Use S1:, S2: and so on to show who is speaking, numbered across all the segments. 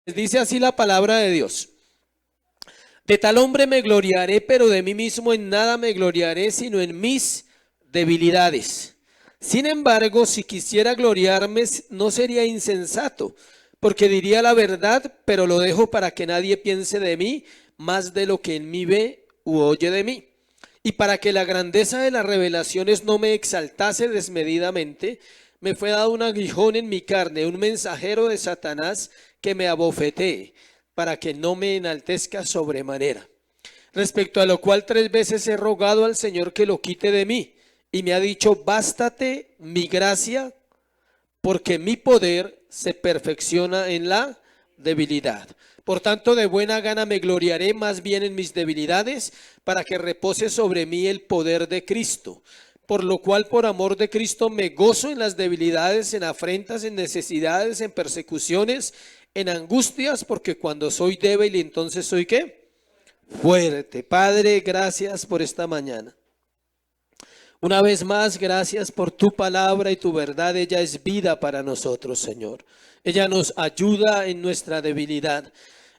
S1: Dice así la palabra de Dios. De tal hombre me gloriaré, pero de mí mismo en nada me gloriaré, sino en mis debilidades. Sin embargo, si quisiera gloriarme, no sería insensato, porque diría la verdad, pero lo dejo para que nadie piense de mí más de lo que en mí ve u oye de mí. Y para que la grandeza de las revelaciones no me exaltase desmedidamente, me fue dado un aguijón en mi carne, un mensajero de Satanás que me abofetee, para que no me enaltezca sobremanera. Respecto a lo cual 3 veces he rogado al Señor que lo quite de mí, y me ha dicho, bástate mi gracia, porque mi poder se perfecciona en la debilidad. Por tanto, de buena gana me gloriaré más bien en mis debilidades, para que repose sobre mí el poder de Cristo. Por lo cual, por amor de Cristo, me gozo en las debilidades, en afrentas, en necesidades, en persecuciones, en angustias, porque cuando soy débil, entonces soy ¿qué? Fuerte. Padre, gracias por esta mañana. Una vez más, gracias por tu palabra y tu verdad. Ella es vida para nosotros, Señor. Ella nos ayuda en nuestra debilidad.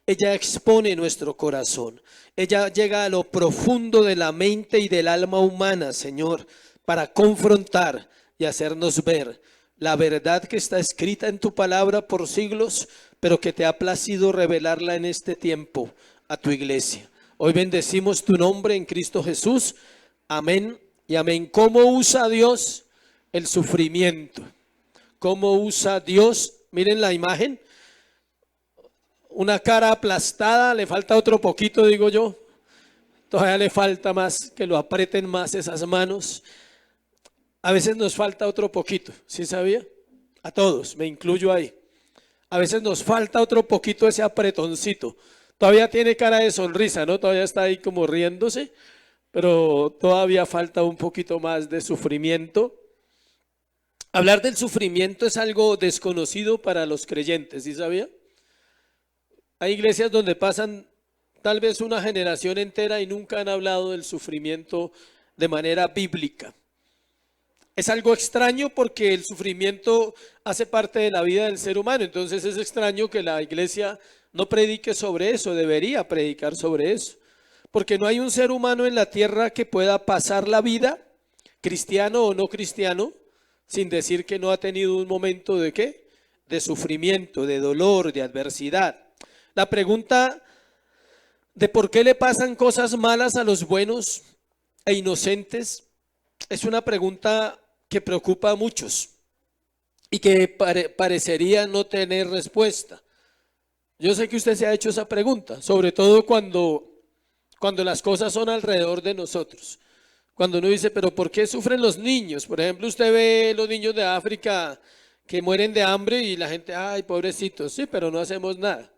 S1: Ella expone nuestro corazón. Ella llega a lo profundo de la mente y del alma humana, Señor, para confrontar y hacernos ver la verdad que está escrita en tu palabra por siglos, pero que te ha placido revelarla en este tiempo a tu iglesia. Hoy bendecimos tu nombre en Cristo Jesús. Amén y amén. ¿Cómo usa Dios el sufrimiento? ¿Cómo usa Dios? Miren la imagen. Una cara aplastada, le falta otro poquito, digo yo. Todavía le falta más, que lo aprieten más esas manos. A veces nos falta otro poquito, ¿sí sabía? A todos, me incluyo ahí. A veces nos falta otro poquito ese apretoncito. Todavía tiene cara de sonrisa, ¿no? Todavía está ahí como riéndose, pero todavía falta un poquito más de sufrimiento. Hablar del sufrimiento es algo desconocido para los creyentes, ¿sí sabía? Hay iglesias donde pasan tal vez una generación entera y nunca han hablado del sufrimiento de manera bíblica. Es algo extraño porque el sufrimiento hace parte de la vida del ser humano, entonces es extraño que la iglesia no predique sobre eso, debería predicar sobre eso, porque no hay un ser humano en la tierra que pueda pasar la vida, cristiano o no cristiano, sin decir que no ha tenido un momento de ¿qué? De sufrimiento, de dolor, de adversidad. La pregunta de por qué le pasan cosas malas a los buenos e inocentes es una pregunta que preocupa a muchos y que parecería no tener respuesta. Yo sé que usted se ha hecho esa pregunta, sobre todo cuando las cosas son alrededor de nosotros. Cuando uno dice, pero ¿por qué sufren los niños? Por ejemplo, usted ve los niños de África que mueren de hambre y la gente, ay, pobrecitos, sí, pero no hacemos nada.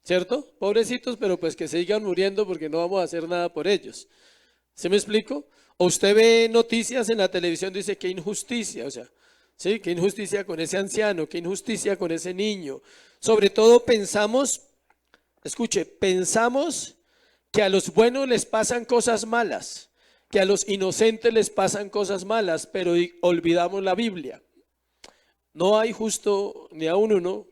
S1: ¿Cierto? Pobrecitos, pero pues que sigan muriendo porque no vamos a hacer nada por ellos. ¿Sí me explico? O usted ve noticias en la televisión, dice, qué injusticia, o sea, ¿sí? Qué injusticia con ese anciano, qué injusticia con ese niño. Sobre todo pensamos, escuche, pensamos que a los buenos les pasan cosas malas, que a los inocentes les pasan cosas malas, pero olvidamos la Biblia. No hay justo ni a uno,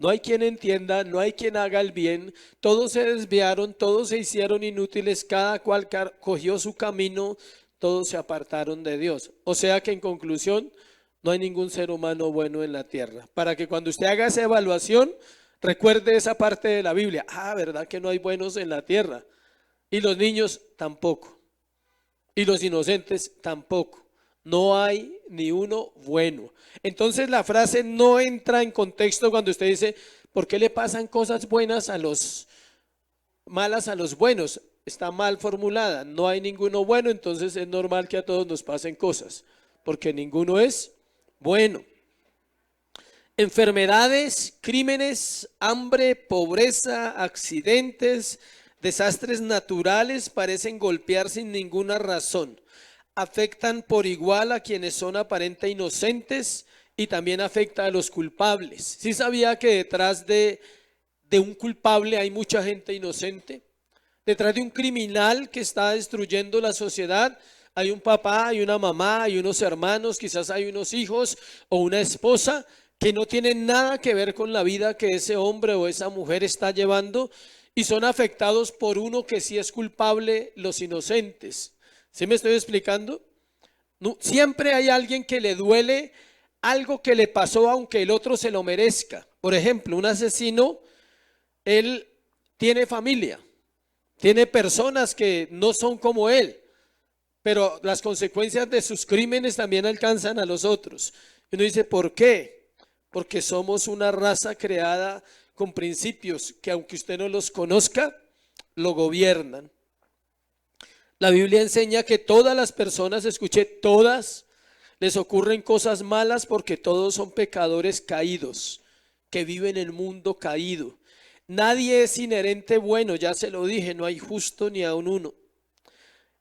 S1: no hay quien entienda, no hay quien haga el bien, todos se desviaron, todos se hicieron inútiles, cada cual cogió su camino, todos se apartaron de Dios. O sea que en conclusión, no hay ningún ser humano bueno en la tierra. Para que cuando usted haga esa evaluación, recuerde esa parte de la Biblia. Ah, ¿verdad que no hay buenos en la tierra? Y los niños tampoco. Y los inocentes tampoco. No hay ni uno bueno. Entonces la frase no entra en contexto cuando usted dice, ¿por qué le pasan cosas buenas a los malas a los buenos? Está mal formulada. No hay ninguno bueno, entonces es normal que a todos nos pasen cosas, porque ninguno es bueno. Enfermedades, crímenes, hambre, pobreza, accidentes, desastres naturales parecen golpear sin ninguna razón. Afectan por igual a quienes son aparentemente inocentes y también afecta a los culpables. ¿Sí sabía que detrás de un culpable hay mucha gente inocente? Detrás de un criminal que está destruyendo la sociedad hay un papá, hay una mamá, hay unos hermanos, quizás hay unos hijos o una esposa que no tienen nada que ver con la vida que ese hombre o esa mujer está llevando y son afectados por uno que sí es culpable, los inocentes. ¿Sí me estoy explicando? No, siempre hay alguien que le duele algo que le pasó aunque el otro se lo merezca. Por ejemplo, un asesino, él tiene familia, tiene personas que no son como él, pero las consecuencias de sus crímenes también alcanzan a los otros. Y uno dice, ¿por qué? Porque somos una raza creada con principios que aunque usted no los conozca, lo gobiernan. La Biblia enseña que todas las personas, escuché, todas, les ocurren cosas malas porque todos son pecadores caídos, que viven en el mundo caído. Nadie es inherente bueno, ya se lo dije, no hay justo ni aun uno.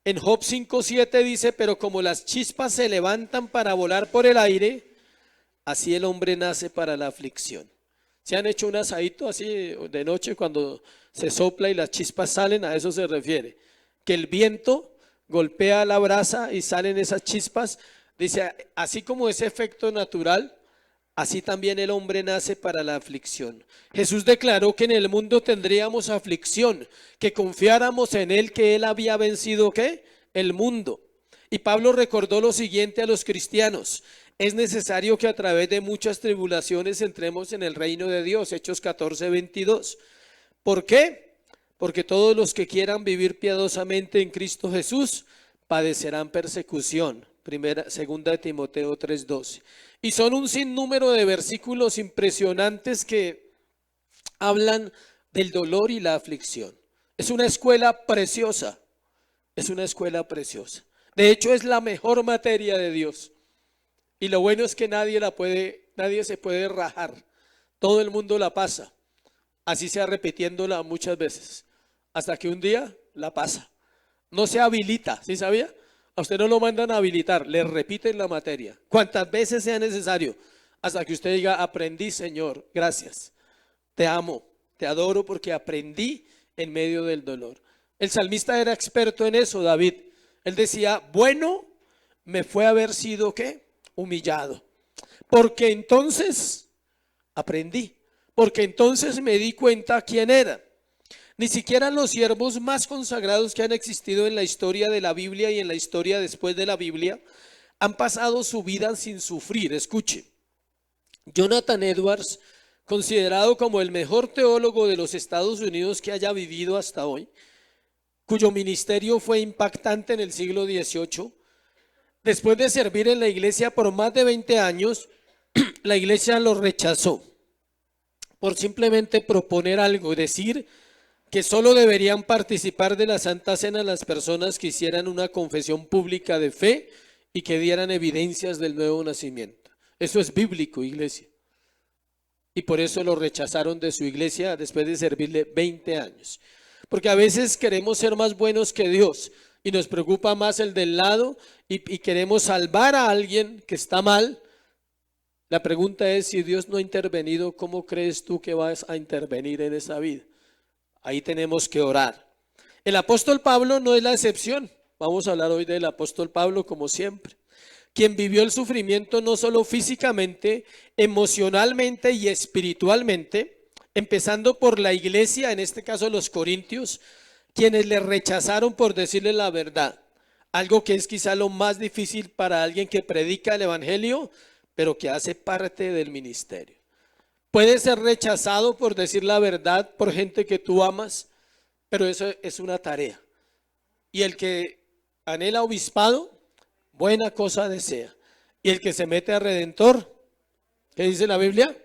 S1: En Job 5:7 dice, pero como las chispas se levantan para volar por el aire, así el hombre nace para la aflicción. ¿Se han hecho un asadito así de noche cuando se sopla y las chispas salen? A eso se refiere. Que el viento golpea la brasa y salen esas chispas. Dice, así como ese efecto natural, así también el hombre nace para la aflicción. Jesús declaró que en el mundo tendríamos aflicción, que confiáramos en Él, que Él había vencido, ¿qué? El mundo. Y Pablo recordó lo siguiente a los cristianos: es necesario que a través de muchas tribulaciones entremos en el reino de Dios. Hechos 14:22. ¿Por qué? Porque todos los que quieran vivir piadosamente en Cristo Jesús padecerán persecución. Segunda de Timoteo 3:12. Y son un sinnúmero de versículos impresionantes que hablan del dolor y la aflicción. Es una escuela preciosa. Es una escuela preciosa. De hecho, es la mejor materia de Dios. Y lo bueno es que nadie se puede rajar. Todo el mundo la pasa. Así sea repitiéndola muchas veces. Hasta que un día la pasa. No se habilita, ¿sí sabía? A usted no lo mandan a habilitar, le repiten la materia. Cuantas veces sea necesario. Hasta que usted diga, aprendí, Señor, gracias. Te amo, te adoro porque aprendí en medio del dolor. El salmista era experto en eso, David. Él decía, bueno, me fue haber sido, ¿qué? Humillado. Porque entonces aprendí. Porque entonces me di cuenta quién era. Ni siquiera los siervos más consagrados que han existido en la historia de la Biblia y en la historia después de la Biblia han pasado su vida sin sufrir. Escuche, Jonathan Edwards, considerado como el mejor teólogo de los Estados Unidos que haya vivido hasta hoy, cuyo ministerio fue impactante en el siglo XVIII, después de servir en la iglesia por más de 20 años, la iglesia lo rechazó por simplemente proponer algo, decir que solo deberían participar de la Santa Cena las personas que hicieran una confesión pública de fe y que dieran evidencias del nuevo nacimiento. Eso es bíblico, iglesia. Y por eso lo rechazaron de su iglesia después de servirle 20 años. Porque a veces queremos ser más buenos que Dios y nos preocupa más el del lado y queremos salvar a alguien que está mal. La pregunta es, si Dios no ha intervenido, ¿cómo crees tú que vas a intervenir en esa vida? Ahí tenemos que orar. El apóstol Pablo no es la excepción. Vamos a hablar hoy del apóstol Pablo como siempre. Quien vivió el sufrimiento no solo físicamente, emocionalmente y espiritualmente, empezando por la iglesia, en este caso los corintios, quienes le rechazaron por decirle la verdad. Algo que es quizá lo más difícil para alguien que predica el evangelio, pero que hace parte del ministerio. Puede ser rechazado por decir la verdad por gente que tú amas, pero eso es una tarea. Y el que anhela obispado, buena cosa desea. Y el que se mete a redentor, ¿qué dice la Biblia?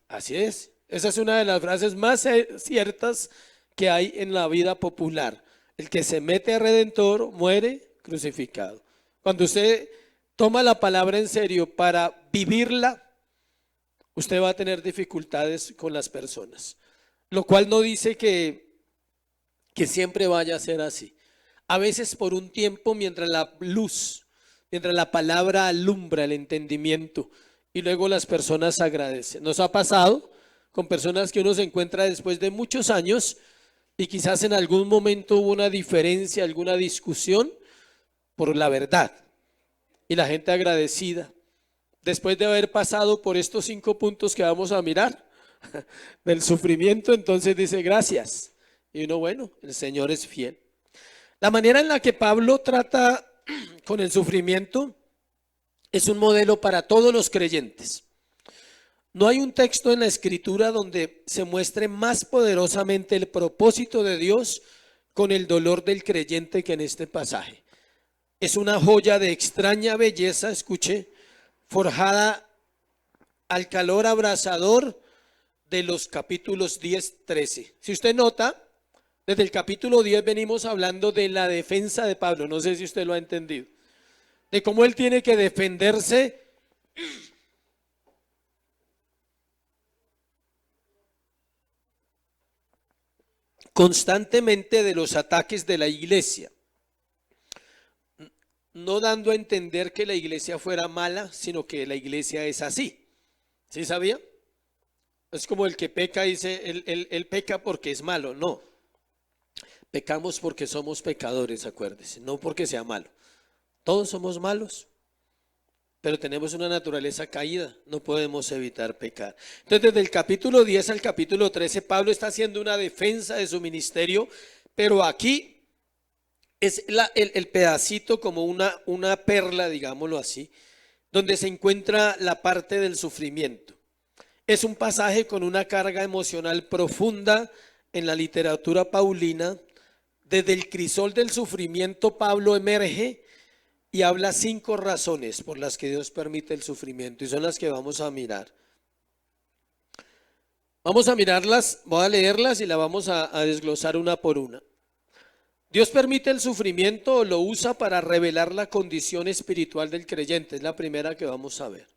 S1: Así es. Esa es una de las frases más ciertas que hay en la vida popular. El que se mete a redentor muere crucificado. Cuando usted toma la palabra en serio para vivirla, usted va a tener dificultades con las personas, lo cual no dice que siempre vaya a ser así. A veces por un tiempo, mientras la palabra alumbra el entendimiento y luego las personas agradecen. Nos ha pasado con personas que uno se encuentra después de muchos años y quizás en algún momento hubo una diferencia, alguna discusión por la verdad y la gente agradecida. después de haber pasado por estos 5 puntos que vamos a mirar, del sufrimiento, entonces dice gracias. Y uno, bueno, el Señor es fiel. La manera en la que Pablo trata con el sufrimiento es un modelo para todos los creyentes. No hay un texto en la Escritura donde se muestre más poderosamente el propósito de Dios con el dolor del creyente que en este pasaje. Es una joya de extraña belleza, escuche, forjada al calor abrasador de los capítulos 10, 13. Si usted nota, desde el capítulo 10 venimos hablando de la defensa de Pablo. No sé si usted lo ha entendido. De cómo él tiene que defenderse constantemente de los ataques de la iglesia. No dando a entender que la iglesia fuera mala, sino que la iglesia es así. ¿Sí sabía? Es como el que peca, dice, él peca porque es malo. No. Pecamos porque somos pecadores, acuérdese, no porque sea malo. Todos somos malos, pero tenemos una naturaleza caída, no podemos evitar pecar. Entonces, desde el capítulo 10 al capítulo 13, Pablo está haciendo una defensa de su ministerio, pero aquí es el pedacito como una perla, digámoslo así, donde se encuentra la parte del sufrimiento. Es un pasaje con una carga emocional profunda en la literatura paulina. Desde el crisol del sufrimiento, Pablo emerge y habla 5 razones por las que Dios permite el sufrimiento, y son las que vamos a mirar. Vamos a mirarlas, voy a leerlas y las vamos a desglosar una por una. Dios permite el sufrimiento o lo usa para revelar la condición espiritual del creyente, es la primera que vamos a ver.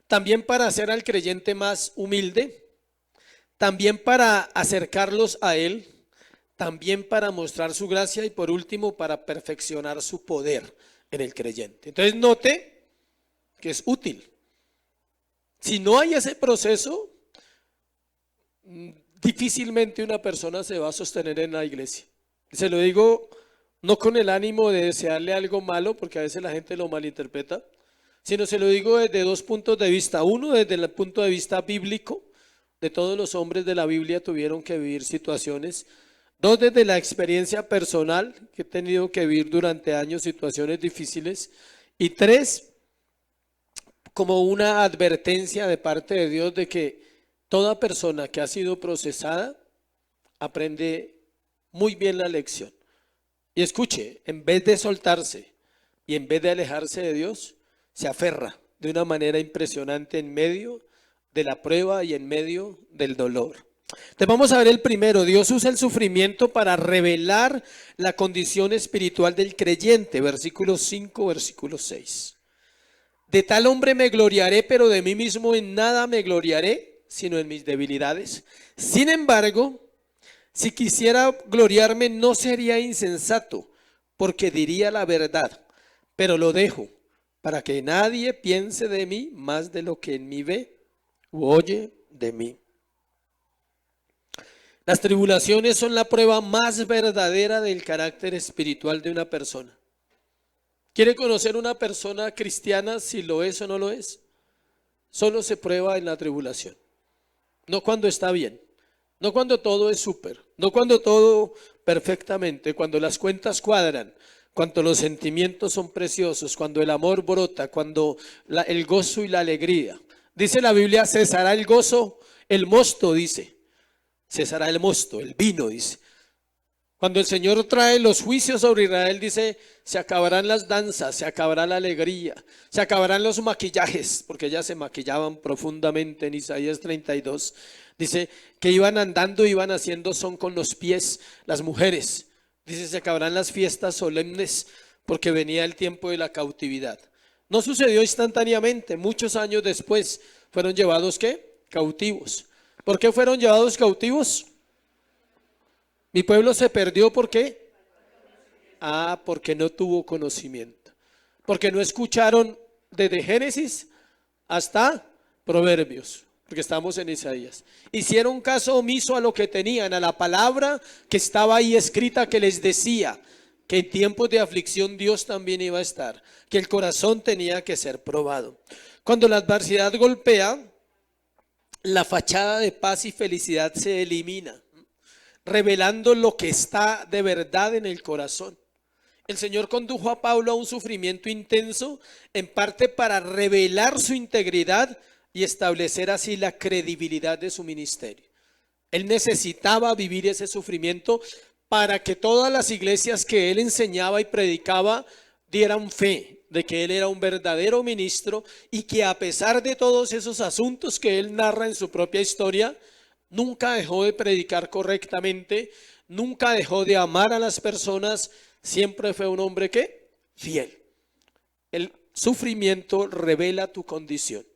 S1: También para hacer al creyente más humilde, también para acercarlos a Él, también para mostrar su gracia y por último para perfeccionar su poder en el creyente. Entonces note que es útil. Si no hay ese proceso, difícilmente una persona se va a sostener en la iglesia. Se lo digo no con el ánimo de desearle algo malo, porque a veces la gente lo malinterpreta, sino se lo digo desde 2 puntos de vista. Uno, desde el punto de vista bíblico, de todos los hombres de la Biblia tuvieron que vivir situaciones. 2, desde la experiencia personal, que he tenido que vivir durante años situaciones difíciles. Y 3, como una advertencia de parte de Dios de que toda persona que ha sido procesada aprende muy bien la lección. Y escuche, en vez de soltarse y en vez de alejarse de Dios, se aferra de una manera impresionante en medio de la prueba y en medio del dolor. Entonces vamos a ver el primero. Dios usa el sufrimiento para revelar la condición espiritual del creyente. Versículo 5, versículo 6. De tal hombre me gloriaré, pero de mí mismo en nada me gloriaré, sino en mis debilidades. Sin embargo, si quisiera gloriarme, no sería insensato, porque diría la verdad, pero lo dejo, para que nadie piense de mí más de lo que en mí ve u oye de mí. Las tribulaciones son la prueba más verdadera del carácter espiritual de una persona. ¿Quiere conocer una persona cristiana si lo es o no lo es? Solo se prueba en la tribulación. No cuando está bien, no cuando todo es súper, no cuando todo perfectamente, cuando las cuentas cuadran, cuando los sentimientos son preciosos, cuando el amor brota, cuando el gozo y la alegría. Dice la Biblia, cesará el gozo, el mosto dice. Cesará el mosto, el vino, dice. Cuando el Señor trae los juicios sobre Israel, dice, se acabarán las danzas, se acabará la alegría, se acabarán los maquillajes, porque ellas se maquillaban profundamente en Isaías 32. Dice que iban andando, iban haciendo son con los pies las mujeres. Dice, se acabarán las fiestas solemnes, porque venía el tiempo de la cautividad. No sucedió instantáneamente, muchos años después fueron llevados, ¿qué? Cautivos. ¿Por qué fueron llevados cautivos? Mi pueblo se perdió, ¿por qué? Porque no tuvo conocimiento. Porque no escucharon desde Génesis hasta Proverbios, porque estamos en Isaías. Hicieron caso omiso a lo que tenían, a la palabra que estaba ahí escrita que les decía que en tiempos de aflicción Dios también iba a estar, que el corazón tenía que ser probado. Cuando la adversidad golpea, la fachada de paz y felicidad se elimina, revelando lo que está de verdad en el corazón. El Señor condujo a Pablo a un sufrimiento intenso, en parte para revelar su integridad y establecer así la credibilidad de su ministerio. Él necesitaba vivir ese sufrimiento para que todas las iglesias que él enseñaba y predicaba dieran fe de que él era un verdadero ministro y que a pesar de todos esos asuntos que él narra en su propia historia, nunca dejó de predicar correctamente, nunca dejó de amar a las personas, siempre fue un hombre que fiel. El sufrimiento revela tu condición.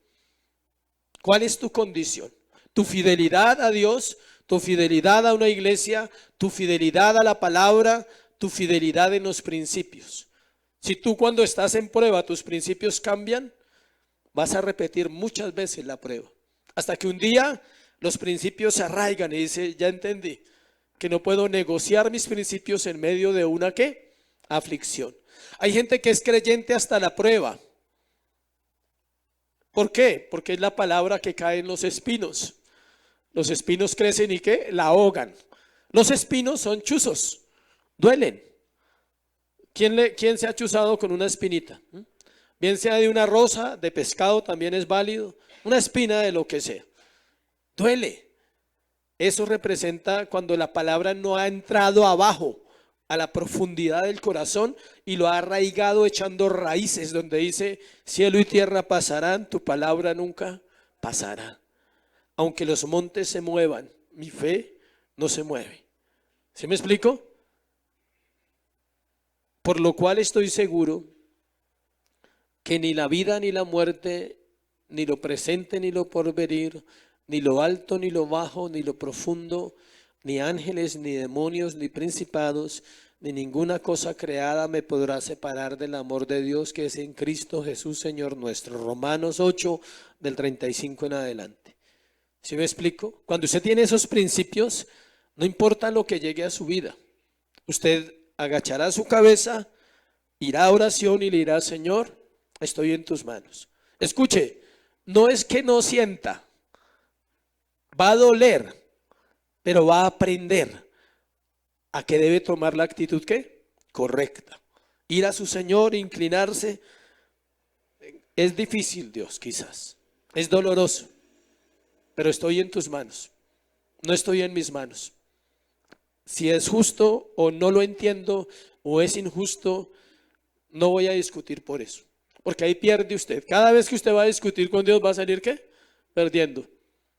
S1: ¿Cuál es tu condición? Tu fidelidad a Dios, tu fidelidad a una iglesia, tu fidelidad a la palabra, tu fidelidad en los principios. Si tú cuando estás en prueba tus principios cambian, vas a repetir muchas veces la prueba. Hasta que un día los principios se arraigan y dice, ya entendí que no puedo negociar mis principios en medio de una ¿qué? Aflicción. Hay gente que es creyente hasta la prueba. ¿Por qué? Porque es la palabra que cae en los espinos. Los espinos crecen y ¿qué? La ahogan. Los espinos son chuzos, duelen. ¿Quién se ha chuzado con una espinita? Bien sea de una rosa, de pescado también es válido, una espina de lo que sea. Duele. Eso representa cuando la palabra no ha entrado abajo, a la profundidad del corazón y lo ha arraigado echando raíces, donde dice, cielo y tierra pasarán, tu palabra nunca pasará. Aunque los montes se muevan, mi fe no se mueve. ¿Sí me explico? Por lo cual estoy seguro que ni la vida ni la muerte, ni lo presente ni lo porvenir, ni lo alto ni lo bajo, ni lo profundo, ni ángeles, ni demonios, ni principados, ni ninguna cosa creada me podrá separar del amor de Dios que es en Cristo Jesús Señor nuestro. Romanos 8 del 35 en adelante. ¿Sí me explico? Cuando usted tiene esos principios, no importa lo que llegue a su vida, usted agachará su cabeza, irá a oración y le dirá, Señor, estoy en tus manos. Escuche, no es que no sienta, va a doler, pero va a aprender a que debe tomar la actitud ¿qué? Correcta. Ir a su Señor, inclinarse, es difícil, Dios, quizás, es doloroso, pero estoy en tus manos, no estoy en mis manos. Si es justo o no lo entiendo o es injusto, no voy a discutir por eso. Porque ahí pierde usted. Cada vez que usted va a discutir con Dios va a salir ¿qué? Perdiendo.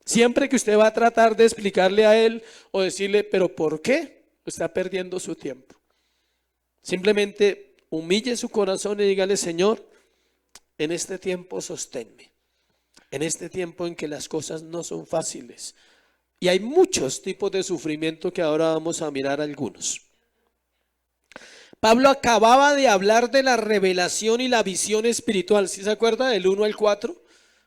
S1: Siempre que usted va a tratar de explicarle a Él o decirle, pero ¿por qué? Está perdiendo su tiempo. Simplemente humille su corazón y dígale, Señor, en este tiempo sosténme. En este tiempo en que las cosas no son fáciles. Y hay muchos tipos de sufrimiento que ahora vamos a mirar algunos. Pablo acababa de hablar de la revelación y la visión espiritual. ¿Sí se acuerda del 1 al 4?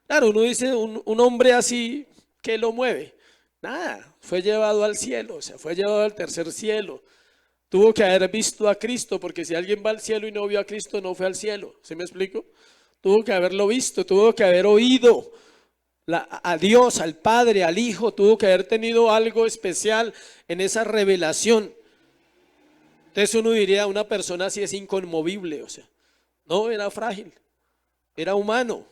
S1: Claro, uno dice un hombre así, ¿qué lo mueve? Nada, fue llevado al cielo, o sea, fue llevado al tercer cielo. Tuvo que haber visto a Cristo, porque si alguien va al cielo y no vio a Cristo, no fue al cielo. ¿Sí me explico? Tuvo que haberlo visto, tuvo que haber oído a Dios, al Padre, al Hijo, tuvo que haber tenido algo especial en esa revelación. Entonces uno diría, una persona así es inconmovible, o sea, no, era frágil, era humano.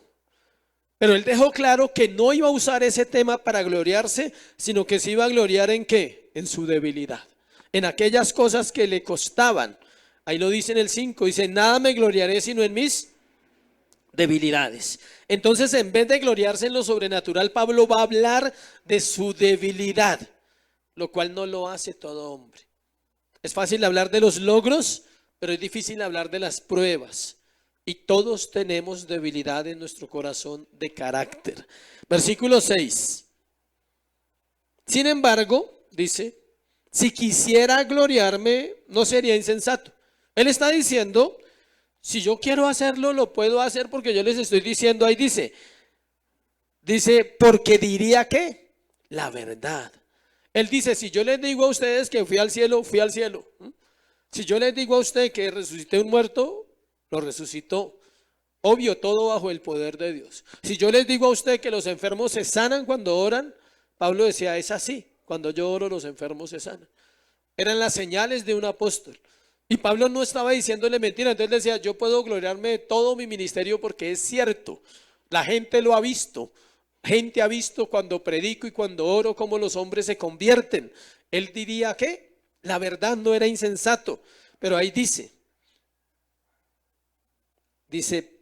S1: Pero él dejó claro que no iba a usar ese tema para gloriarse, sino que se iba a gloriar ¿en qué? En su debilidad, en aquellas cosas que le costaban. Ahí lo dice en el 5, dice, nada me gloriaré sino en mis debilidades. Entonces, en vez de gloriarse en lo sobrenatural, Pablo va a hablar de su debilidad, lo cual no lo hace todo hombre. Es fácil hablar de los logros, pero es difícil hablar de las pruebas. Y todos tenemos debilidad en nuestro corazón de carácter. Versículo 6. Sin embargo, dice, si quisiera gloriarme, no sería insensato. Él está diciendo, si yo quiero hacerlo, lo puedo hacer porque yo les estoy diciendo, ahí dice, porque diría que la verdad. Él dice, si yo les digo a ustedes que fui al cielo, fui al cielo. Si yo les digo a usted que resucité un muerto, lo resucitó. Obvio, todo bajo el poder de Dios. Si yo les digo a usted que los enfermos se sanan cuando oran, Pablo decía, es así. Cuando yo oro, los enfermos se sanan. Eran las señales de un apóstol. Y Pablo no estaba diciéndole mentira. Entonces decía, yo puedo gloriarme de todo mi ministerio porque es cierto. La gente lo ha visto. Gente ha visto cuando predico y cuando oro cómo los hombres se convierten. Él diría que la verdad no era insensato. Pero ahí dice,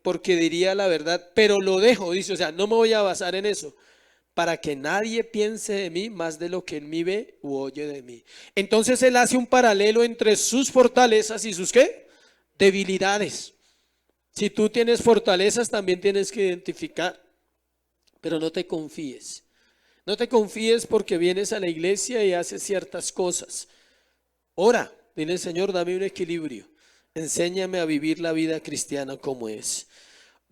S1: porque diría la verdad, pero lo dejo, dice, o sea, no me voy a basar en eso, para que nadie piense de mí más de lo que en mí ve u oye de mí. Entonces él hace un paralelo entre sus fortalezas y sus ¿qué? Debilidades. Si tú tienes fortalezas, también tienes que identificar, pero no te confíes. No te confíes porque vienes a la iglesia y haces ciertas cosas. Ora, dile, Señor, dame un equilibrio. Enséñame a vivir la vida cristiana como es.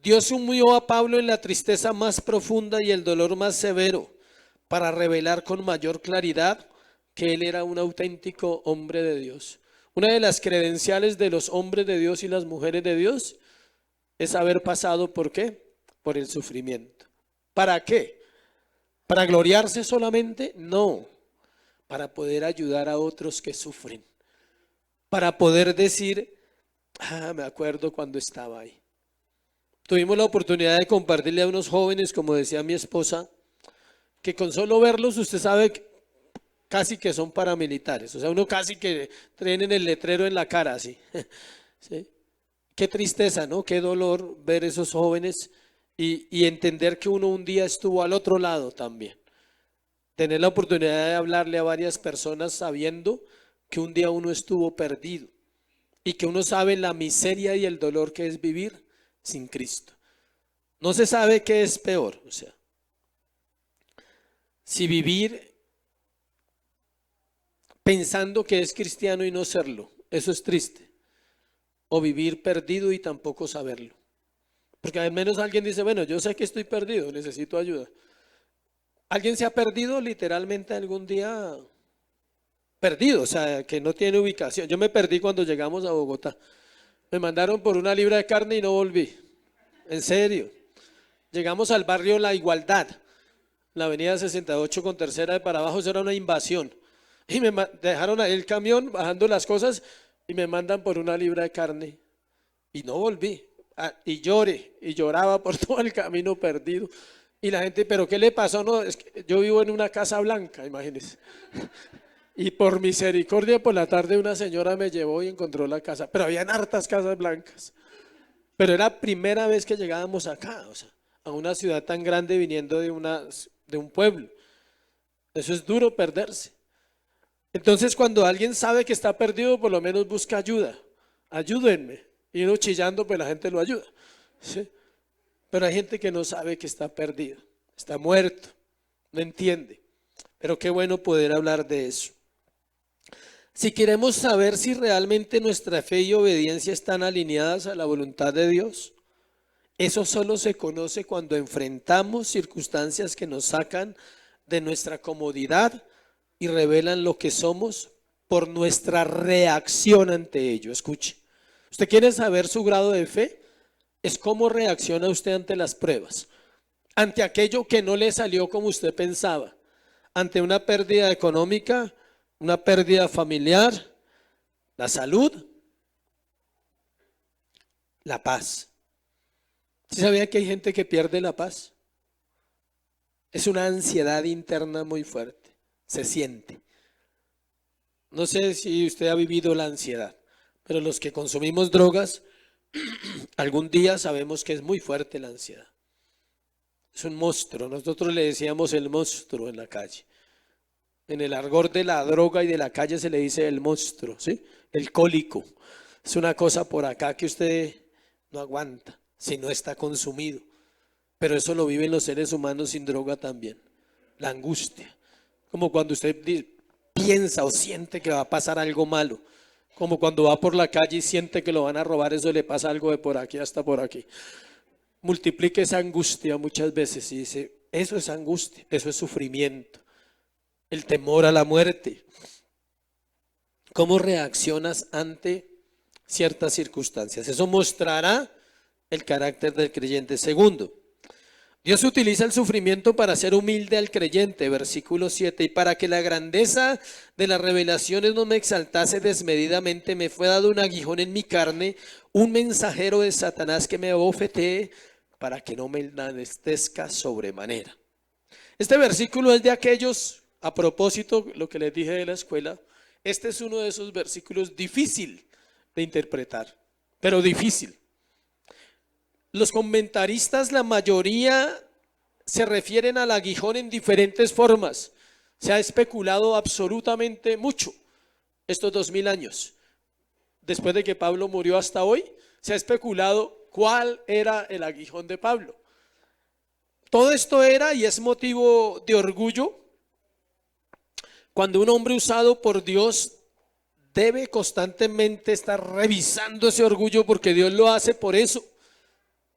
S1: Dios humilló a Pablo en la tristeza más profunda y el dolor más severo para revelar con mayor claridad que él era un auténtico hombre de Dios. Una de las credenciales de los hombres de Dios y las mujeres de Dios es haber pasado ¿por qué? Por el sufrimiento. ¿Para qué? ¿Para gloriarse solamente? No, para poder ayudar a otros que sufren. Para poder decir, me acuerdo cuando estaba ahí. Tuvimos la oportunidad de compartirle a unos jóvenes, como decía mi esposa, que con solo verlos usted sabe que casi que son paramilitares. O sea, uno casi que tienen el letrero en la cara así. ¿Sí? Qué tristeza, ¿no? Qué dolor ver esos jóvenes y entender que uno un día estuvo al otro lado también. Tener la oportunidad de hablarle a varias personas sabiendo que un día uno estuvo perdido y que uno sabe la miseria y el dolor que es vivir sin Cristo. No se sabe qué es peor, o sea, si vivir pensando que es cristiano y no serlo, eso es triste, o vivir perdido y tampoco saberlo. Porque al menos alguien dice, bueno, yo sé que estoy perdido, necesito ayuda. ¿Alguien se ha perdido literalmente algún día? Perdido, o sea, que no tiene ubicación. Yo me perdí cuando llegamos a Bogotá. Me mandaron por una libra de carne y no volví. En serio. Llegamos al barrio La Igualdad, la avenida 68 con tercera de para abajo, eso era una invasión. Y me dejaron ahí el camión bajando las cosas y me mandan por una libra de carne. Y no volví. Y lloré, y lloraba por todo el camino perdido. Y la gente, ¿pero qué le pasó? No, es que yo vivo en una casa blanca, imagínense. Y por misericordia, por la tarde una señora me llevó y encontró la casa. Pero habían hartas casas blancas. Pero era la primera vez que llegábamos acá, o sea, a una ciudad tan grande viniendo de un pueblo. Eso es duro perderse. Entonces, cuando alguien sabe que está perdido, por lo menos busca ayuda. Ayúdenme. Y uno chillando, pues la gente lo ayuda. ¿Sí? Pero hay gente que no sabe que está perdido, está muerto, no entiende. Pero qué bueno poder hablar de eso. Si queremos saber si realmente nuestra fe y obediencia están alineadas a la voluntad de Dios, eso solo se conoce cuando enfrentamos circunstancias que nos sacan de nuestra comodidad y revelan lo que somos por nuestra reacción ante ello. Escuche, ¿usted quiere saber su grado de fe? Es cómo reacciona usted ante las pruebas, ante aquello que no le salió como usted pensaba, ante una pérdida económica, una pérdida familiar, la salud, la paz. ¿Sí sabía que hay gente que pierde la paz? Es una ansiedad interna muy fuerte, se siente. No sé si usted ha vivido la ansiedad, pero los que consumimos drogas, algún día sabemos que es muy fuerte la ansiedad. Es un monstruo, nosotros le decíamos el monstruo en la calle. En el argot de la droga y de la calle se le dice el monstruo, ¿sí? El cólico. Es una cosa por acá que usted no aguanta si no está consumido. Pero eso lo viven los seres humanos sin droga también. La angustia. Como cuando usted piensa o siente que va a pasar algo malo. Como cuando va por la calle y siente que lo van a robar, eso le pasa algo de por aquí hasta por aquí. Multiplique esa angustia muchas veces y dice, eso es angustia, eso es sufrimiento. El temor a la muerte. cómo reaccionas ante ciertas circunstancias. Eso mostrará el carácter del creyente. Segundo, Dios utiliza el sufrimiento para hacer humilde al creyente, versículo 7, y para que la grandeza de las revelaciones no me exaltase desmedidamente, me fue dado un aguijón en mi carne, un mensajero de Satanás que me abofetee, para que no me enaltezca sobremanera. Este versículo es de aquellos, a propósito, lo que les dije de la escuela, este es uno de esos versículos difícil de interpretar, pero difícil. Los comentaristas, la mayoría, se refieren al aguijón en diferentes formas. Se ha especulado absolutamente mucho estos 2000 años. Después de que Pablo murió hasta hoy, se ha especulado cuál era el aguijón de Pablo. Todo esto era y es motivo de orgullo cuando un hombre usado por Dios debe constantemente estar revisando ese orgullo, porque Dios lo hace por eso.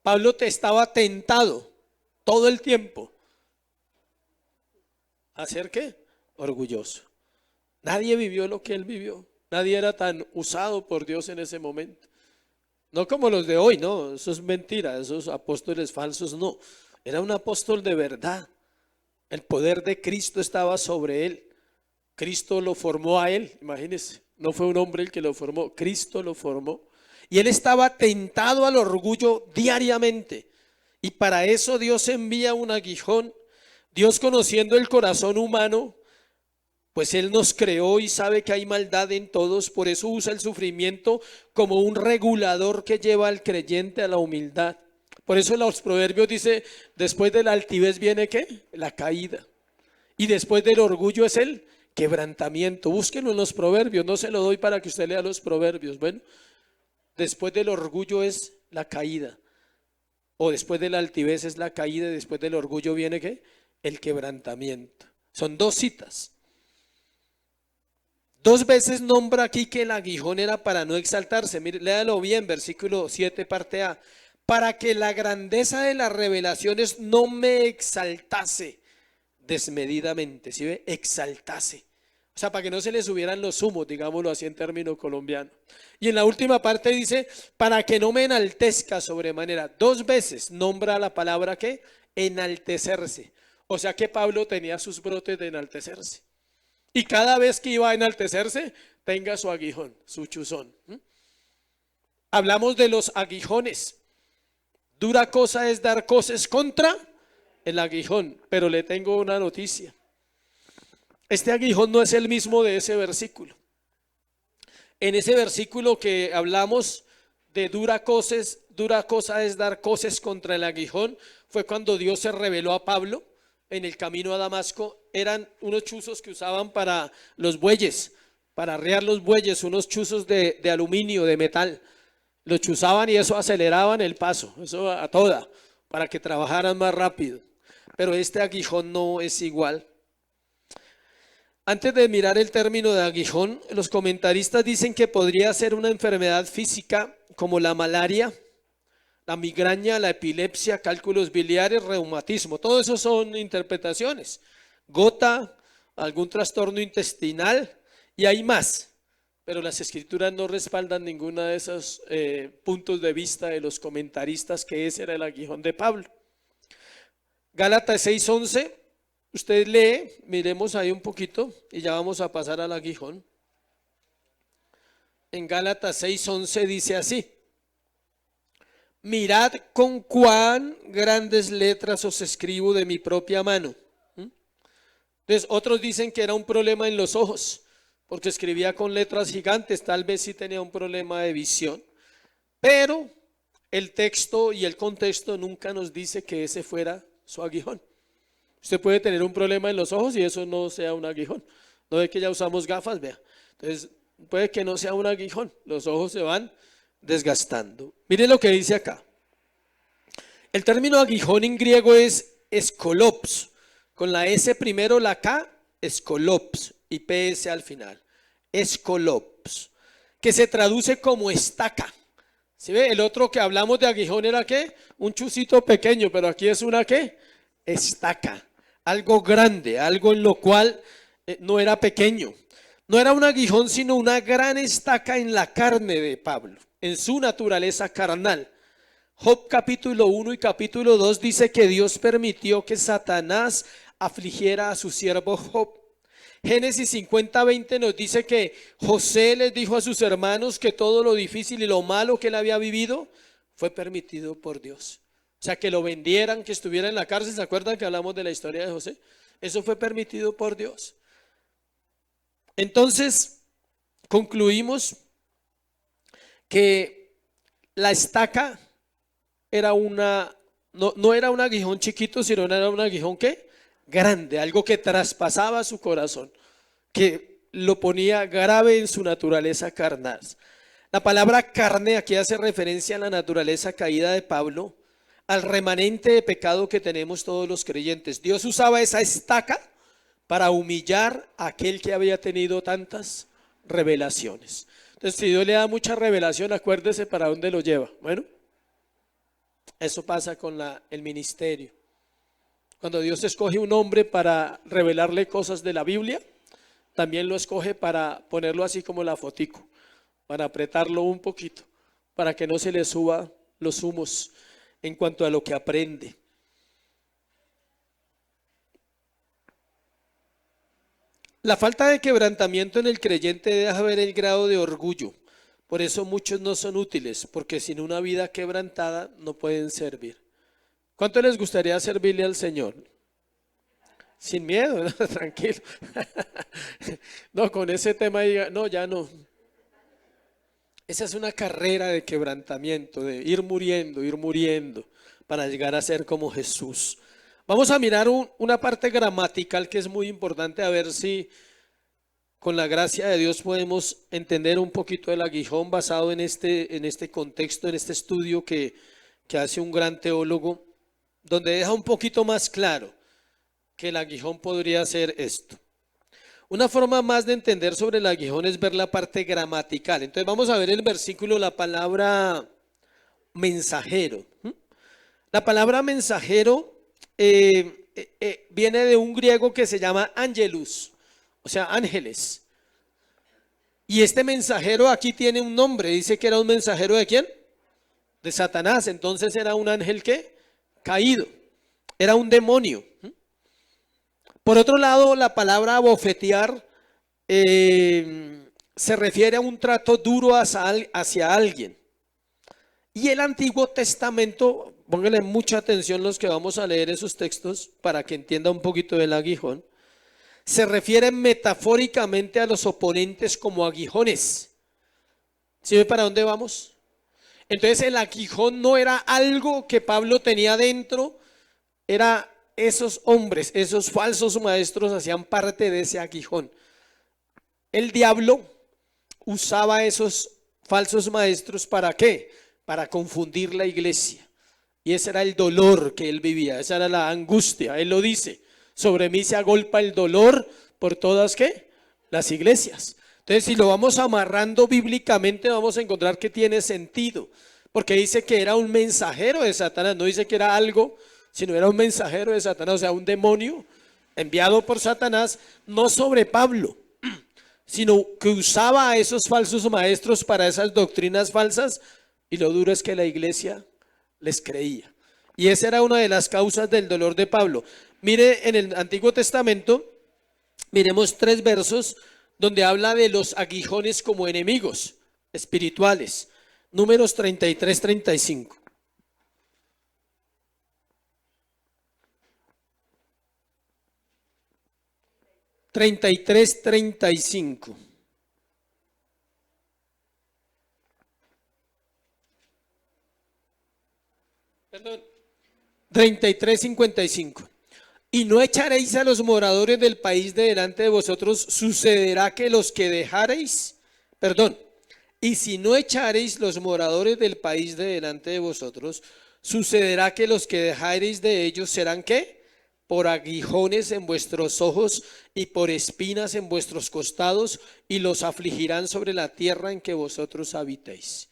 S1: Pablo te estaba tentado todo el tiempo a ser ¿qué? Orgulloso. Nadie vivió lo que él vivió. Nadie era tan usado por Dios en ese momento. No como los de hoy, no, eso es mentira, esos apóstoles falsos, no. Era un apóstol de verdad. El poder de Cristo estaba sobre él. Cristo lo formó a él, imagínense. No fue un hombre el que lo formó, Cristo lo formó. Y él estaba tentado al orgullo diariamente. Y para eso Dios envía un aguijón. Dios, conociendo el corazón humano, pues Él nos creó y sabe que hay maldad en todos. Por eso usa el sufrimiento como un regulador que lleva al creyente a la humildad. Por eso los proverbios dice, después de la altivez viene ¿qué? La caída. Y después del orgullo es el quebrantamiento. Búsquenlo en los proverbios, no se lo doy para que usted lea los proverbios. Bueno, después del orgullo es la caída, o después de la altivez es la caída, y después del orgullo viene ¿qué? El quebrantamiento. Son dos citas. Dos veces nombra aquí que el aguijón era para no exaltarse. Mire, léalo bien, versículo 7, parte A. Para que la grandeza de las revelaciones no me exaltase desmedidamente. ¿Sí ve? Exaltase. O sea, para que no se le subieran los humos, digámoslo así en término colombiano. Y en la última parte dice, para que no me enaltezca sobremanera. Dos veces nombra la palabra ¿qué? Enaltecerse. O sea que Pablo tenía sus brotes de enaltecerse. Y cada vez que iba a enaltecerse, tenga su aguijón, su chuzón. Hablamos de los aguijones. Dura cosa es dar cosas contra el aguijón, pero le tengo una noticia. Este aguijón no es el mismo de ese versículo. En ese versículo que hablamos de dura cosa es dar cosas contra el aguijón, fue cuando Dios se reveló a Pablo en el camino a Damasco. Eran unos chuzos que usaban para los bueyes, para arrear los bueyes, unos chuzos de aluminio, de metal. Los chuzaban y eso aceleraban el paso, eso a toda, para que trabajaran más rápido. Pero este aguijón no es igual. Antes de mirar el término de aguijón, los comentaristas dicen que podría ser una enfermedad física como la malaria, la migraña, la epilepsia, cálculos biliares, reumatismo. Todo eso son interpretaciones. Gota, algún trastorno intestinal y hay más. Pero las escrituras no respaldan ninguno de esos puntos de vista de los comentaristas que ese era el aguijón de Pablo. Gálatas 6:11, usted lee, miremos ahí un poquito y ya vamos a pasar al aguijón. En Gálatas 6:11 dice así: mirad con cuán grandes letras os escribo de mi propia mano. Entonces otros dicen que era un problema en los ojos, porque escribía con letras gigantes, tal vez sí tenía un problema de visión, pero el texto y el contexto nunca nos dice que ese fuera su aguijón. Usted puede tener un problema en los ojos y eso no sea un aguijón. No es que ya usamos gafas, vea. Entonces puede que no sea un aguijón, los ojos se van desgastando. Miren lo que dice acá. El término aguijón en griego es skolops, con la S primero, la K, skolops, y PS al final, skolops, que se traduce como estaca. ¿Sí ve? El otro que hablamos de aguijón era ¿qué? Un chucito pequeño, pero aquí es una ¿qué? Estaca, algo grande, algo en lo cual no era pequeño. No era un aguijón, sino una gran estaca en la carne de Pablo, en su naturaleza carnal. Job capítulo 1 y capítulo 2 dice que Dios permitió que Satanás afligiera a su siervo Job. Génesis 50:20 nos dice que José les dijo a sus hermanos que todo lo difícil y lo malo que él había vivido fue permitido por Dios. O sea, que lo vendieran, que estuviera en la cárcel. ¿Se acuerdan que hablamos de la historia de José? Eso fue permitido por Dios. Entonces, concluimos que la estaca era no era un aguijón chiquito, sino era un aguijón ¿qué? Grande, algo que traspasaba su corazón, que lo ponía grave en su naturaleza carnal. La palabra carne aquí hace referencia a la naturaleza caída de Pablo, al remanente de pecado que tenemos todos los creyentes. Dios usaba esa estaca para humillar a aquel que había tenido tantas revelaciones. Entonces, si Dios le da mucha revelación, acuérdese para dónde lo lleva. Bueno, eso pasa con el ministerio. Cuando Dios escoge un hombre para revelarle cosas de la Biblia, también lo escoge para ponerlo así como la fotico, para apretarlo un poquito, para que no se le suba los humos en cuanto a lo que aprende. La falta de quebrantamiento en el creyente deja ver el grado de orgullo. Por eso muchos no son útiles, porque sin una vida quebrantada no pueden servir. ¿Cuánto les gustaría servirle al Señor? Sin miedo, ¿no? Tranquilo. No, con ese tema diga, no, ya no. Esa es una carrera de quebrantamiento, de ir muriendo para llegar a ser como Jesús. Vamos a mirar una parte gramatical que es muy importante, a ver si con la gracia de Dios podemos entender un poquito el aguijón basado en este contexto, en este estudio que hace un gran teólogo, donde deja un poquito más claro que el aguijón podría ser esto. Una forma más de entender sobre el aguijón es ver la parte gramatical. Entonces vamos a ver el versículo, la palabra mensajero. La palabra mensajero viene de un griego que se llama angelus, o sea, ángeles. Y este mensajero aquí tiene un nombre, dice que era un mensajero ¿de quién? De Satanás. Entonces era un ángel ¿qué? Caído, era un demonio. Por otro lado, la palabra abofetear se refiere a un trato duro hacia alguien. Y el Antiguo Testamento, pónganle mucha atención los que vamos a leer esos textos para que entienda un poquito del aguijón, se refiere metafóricamente a los oponentes como aguijones. ¿Sí ve para dónde vamos? Entonces el aguijón no era algo que Pablo tenía dentro, era esos hombres, esos falsos maestros hacían parte de ese aguijón. El diablo usaba esos falsos maestros ¿para qué? Para confundir la iglesia. Y ese era el dolor que él vivía, esa era la angustia. Él lo dice, sobre mí se agolpa el dolor por todas ¿qué? Las iglesias. Entonces, si lo vamos amarrando bíblicamente, vamos a encontrar que tiene sentido. Porque dice que era un mensajero de Satanás, no dice que era algo, sino era un mensajero de Satanás, o sea, un demonio enviado por Satanás, no sobre Pablo, sino que usaba a esos falsos maestros para esas doctrinas falsas, y lo duro es que la iglesia les creía. Y esa era una de las causas del dolor de Pablo. Mire, en el Antiguo Testamento, miremos 3 versos donde habla de los aguijones como enemigos espirituales. Números 33-35. Perdón, 33:55. Y no echaréis a los moradores del país de delante de vosotros, sucederá que los que dejaréis, perdón, y si no echaréis los moradores del país de delante de vosotros, sucederá que los que dejaréis de ellos serán ¿qué? Por aguijones en vuestros ojos y por espinas en vuestros costados, y los afligirán sobre la tierra en que vosotros habitéis.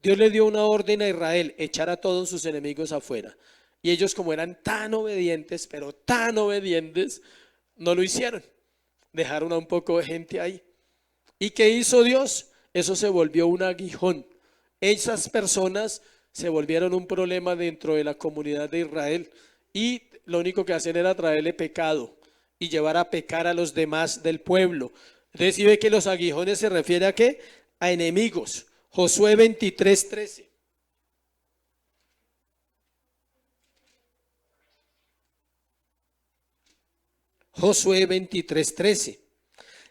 S1: Dios le dio una orden a Israel, echar a todos sus enemigos afuera. Y ellos, como eran tan obedientes, pero tan obedientes, no lo hicieron. Dejaron a un poco de gente ahí. ¿Y qué hizo Dios? Eso se volvió un aguijón. Esas personas se volvieron un problema dentro de la comunidad de Israel y lo único que hacían era traerle pecado y llevar a pecar a los demás del pueblo. Entonces, si ve que los aguijones se refiere a qué? A enemigos. Josué 23:13. Josué 23:13.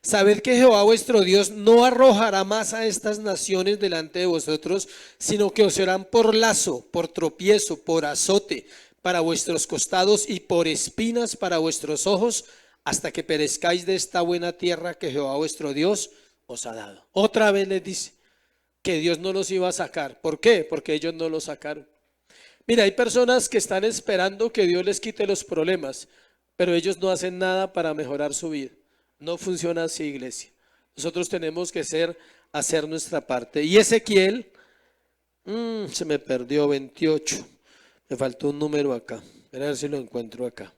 S1: Sabed que Jehová vuestro Dios no arrojará más a estas naciones delante de vosotros, sino que os serán por lazo, por tropiezo, por azote para vuestros costados y por espinas para vuestros ojos, hasta que perezcáis de esta buena tierra que Jehová vuestro Dios os ha dado. Otra vez les dice que Dios no los iba a sacar. ¿Por qué? Porque ellos no los sacaron. Mira, hay personas que están esperando que Dios les quite los problemas, pero ellos no hacen nada para mejorar su vida. No funciona así, iglesia. Nosotros tenemos que hacer nuestra parte. Y Ezequiel, se me perdió 28. Me faltó un número acá. A ver si lo encuentro acá.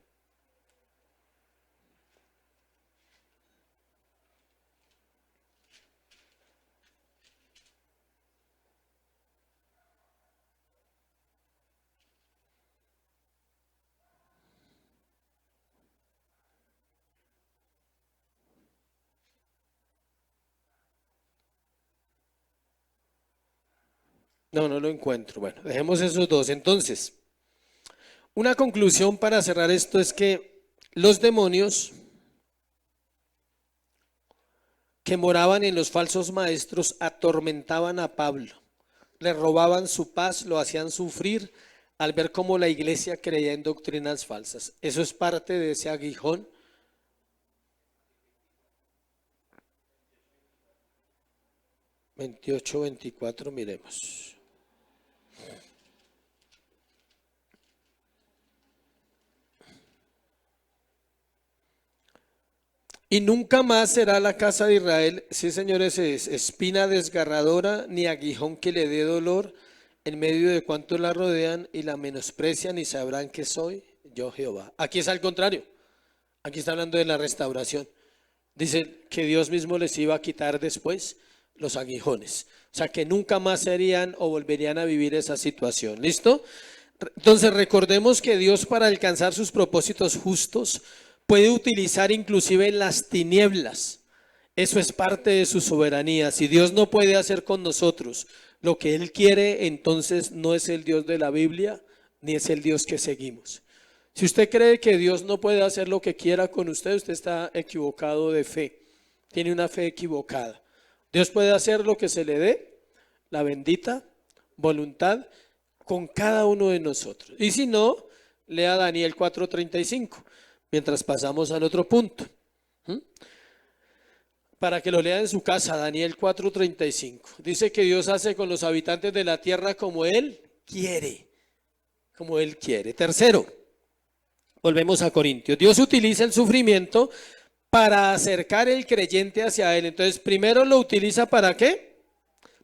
S1: No, no lo encuentro. Bueno, dejemos esos dos. Entonces, una conclusión para cerrar esto es que los demonios que moraban en los falsos maestros atormentaban a Pablo, le robaban su paz, lo hacían sufrir al ver cómo la iglesia creía en doctrinas falsas. Eso es parte de ese aguijón. 28, 24, miremos. Y nunca más será la casa de Israel, sí señores, es espina desgarradora, ni aguijón que le dé dolor, en medio de cuantos la rodean y la menosprecian y sabrán que soy yo Jehová. Aquí es al contrario, aquí está hablando de la restauración. Dice que Dios mismo les iba a quitar después los aguijones. O sea que nunca más serían o volverían a vivir esa situación. ¿Listo? Entonces recordemos que Dios, para alcanzar sus propósitos justos, puede utilizar inclusive las tinieblas. Eso es parte de su soberanía. Si Dios no puede hacer con nosotros lo que Él quiere, entonces no es el Dios de la Biblia, ni es el Dios que seguimos. Si usted cree que Dios no puede hacer lo que quiera con usted, usted está equivocado de fe. Tiene una fe equivocada. Dios puede hacer lo que se le dé, la bendita voluntad, con cada uno de nosotros. Y si no, lea Daniel 4:35, mientras pasamos al otro punto. Para que lo lea en su casa, Daniel 4:35. Dice que Dios hace con los habitantes de la tierra como Él quiere. Como Él quiere. Tercero, volvemos a Corintios. Dios utiliza el sufrimiento para acercar el creyente hacia Él. Entonces, primero lo utiliza ¿para qué?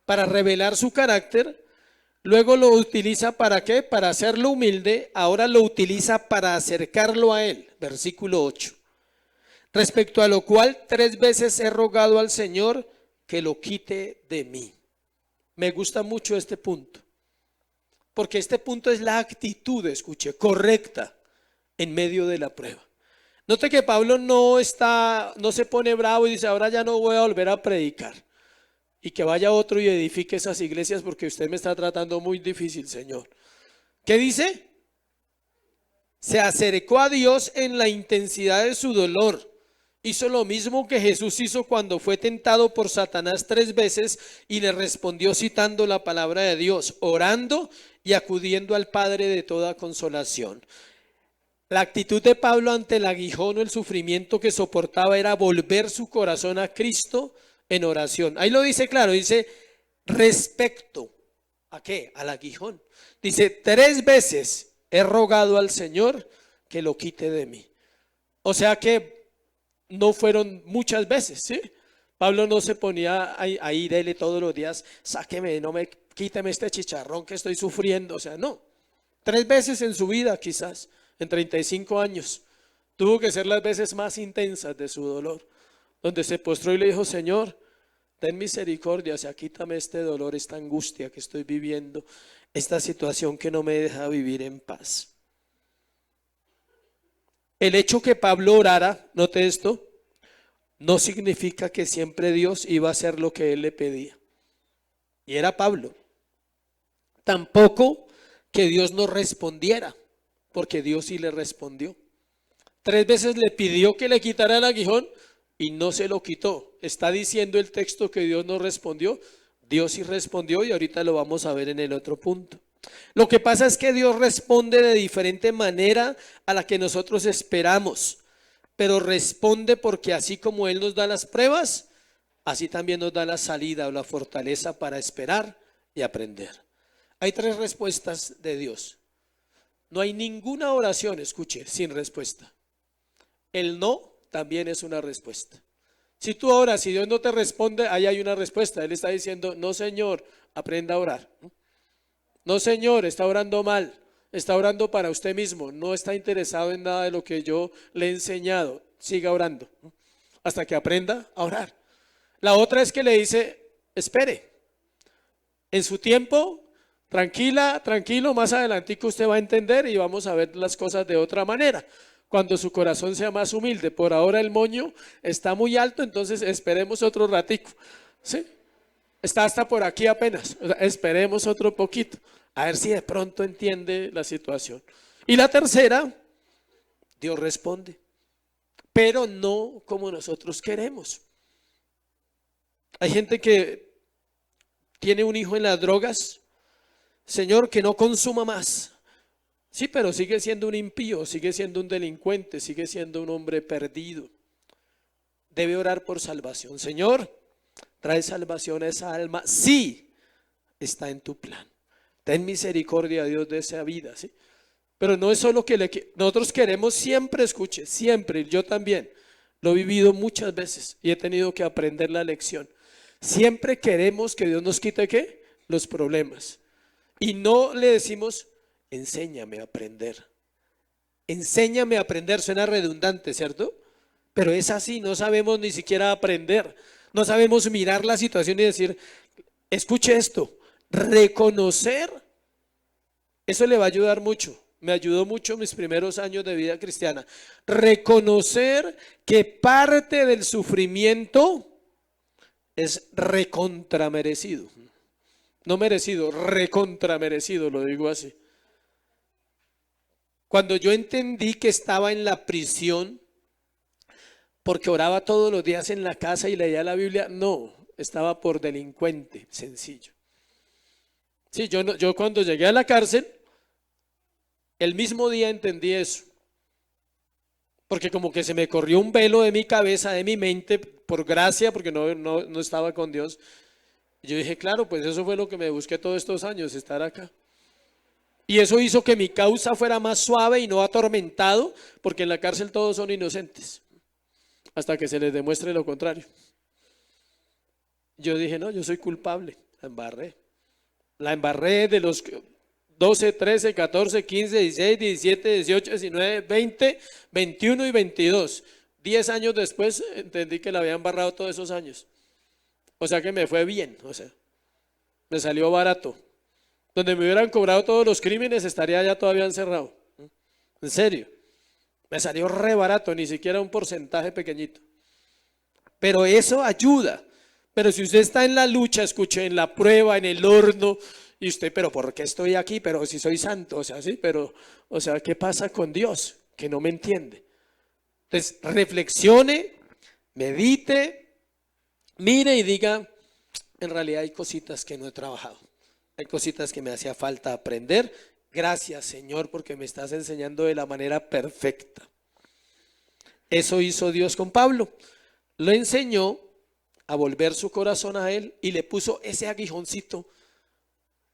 S1: Para revelar su carácter. Luego lo utiliza ¿para qué? Para hacerlo humilde. Ahora lo utiliza para acercarlo a Él. Versículo 8. Respecto a lo cual 3 veces he rogado al Señor que lo quite de mí. Me gusta mucho este punto. Porque este punto es la actitud, escuche, correcta en medio de la prueba. Note que Pablo no se pone bravo y dice, ahora ya no voy a volver a predicar. Y que vaya otro y edifique esas iglesias porque usted me está tratando muy difícil, Señor. ¿Qué dice? Se acercó a Dios en la intensidad de su dolor. Hizo lo mismo que Jesús hizo cuando fue tentado por Satanás 3 veces y le respondió citando la palabra de Dios, orando y acudiendo al Padre de toda consolación. La actitud de Pablo ante el aguijón o el sufrimiento que soportaba era volver su corazón a Cristo en oración. Ahí lo dice claro, dice respecto ¿a qué? Al aguijón. Dice 3 veces he rogado al Señor que lo quite de mí. O sea que no fueron muchas veces, ¿sí? Pablo no se ponía ahí dele todos los días, sáqueme, quíteme este chicharrón que estoy sufriendo. O sea, no. 3 veces en su vida quizás, en 35 años, tuvo que ser las veces más intensas de su dolor, donde se postró y le dijo, Señor, ten misericordia, o sea, quítame este dolor, esta angustia que estoy viviendo, esta situación que no me deja vivir en paz. El hecho que Pablo orara, note esto, no significa que siempre Dios iba a hacer lo que él le pedía. Y era Pablo. Tampoco que Dios no respondiera, porque Dios sí le respondió. 3 veces le pidió que le quitara el aguijón y no se lo quitó. Está diciendo el texto que Dios no respondió. Dios sí respondió y ahorita lo vamos a ver en el otro punto. Lo que pasa es que Dios responde de diferente manera a la que nosotros esperamos, pero responde porque así como Él nos da las pruebas, así también nos da la salida o la fortaleza para esperar y aprender. Hay 3 respuestas de Dios. No hay ninguna oración, escuche, sin respuesta. El no también es una respuesta. Si tú oras y Dios no te responde, ahí hay una respuesta. Él está diciendo, no Señor, aprenda a orar. No Señor, está orando mal, está orando para usted mismo, no está interesado en nada de lo que yo le he enseñado. Siga orando hasta que aprenda a orar. La otra es que le dice, espere, en su tiempo, tranquila, tranquilo, más adelantico usted va a entender y vamos a ver las cosas de otra manera. Cuando su corazón sea más humilde, por ahora el moño está muy alto, entonces esperemos otro ratico, ¿sí? Está hasta por aquí apenas, o sea, esperemos otro poquito, a ver si de pronto entiende la situación. Y la tercera, Dios responde, pero no como nosotros queremos. Hay gente que tiene un hijo en las drogas, Señor, que no consuma más. Sí, pero sigue siendo un impío, sigue siendo un delincuente, sigue siendo un hombre perdido. Debe orar por salvación. Señor, trae salvación a esa alma. Sí, está en tu plan. Ten misericordia, Dios, de esa vida, ¿sí? Pero no es solo que nosotros queremos siempre, escuche, siempre, yo también lo he vivido muchas veces y he tenido que aprender la lección. Siempre queremos que Dios nos quite, ¿qué? Los problemas. Y no le decimos, enséñame a aprender. Enséñame a aprender, suena redundante, ¿cierto? Pero es así, no sabemos ni siquiera aprender. No sabemos mirar la situación y decir, escuche esto, reconocer, eso le va a ayudar mucho. Me ayudó mucho mis primeros años de vida cristiana. Reconocer que parte del sufrimiento es recontramerecido. No merecido, recontramerecido, lo digo así. Cuando yo entendí que estaba en la prisión porque oraba todos los días en la casa y leía la Biblia, no, estaba por delincuente, sencillo. Sí, yo cuando llegué a la cárcel, el mismo día entendí eso. Porque como que se me corrió un velo de mi cabeza, de mi mente, por gracia, porque no estaba con Dios. Y yo dije, claro, pues eso fue lo que me busqué todos estos años, estar acá. Y eso hizo que mi causa fuera más suave y no atormentado, porque en la cárcel todos son inocentes, hasta que se les demuestre lo contrario. Yo dije, no, yo soy culpable, la embarré. La embarré de los 12, 13, 14, 15, 16, 17, 18, 19, 20, 21 y 22. 10 años después entendí que la había embarrado todos esos años. O sea que me fue bien, o sea, me salió barato. Donde me hubieran cobrado todos los crímenes estaría ya todavía encerrado. En serio, me salió re barato, ni siquiera un porcentaje pequeñito. Pero eso ayuda. Pero si usted está en la lucha, escuche, en la prueba, en el horno, y usted, pero ¿por qué estoy aquí? Pero si soy santo, o sea, sí, pero, o sea, ¿qué pasa con Dios? Que no me entiende. Entonces, reflexione, medite, mire y diga, en realidad hay cositas que no he trabajado. Hay cositas que me hacía falta aprender. Gracias, Señor, porque me estás enseñando de la manera perfecta. Eso hizo Dios con Pablo. Lo enseñó a volver su corazón a Él y le puso ese aguijoncito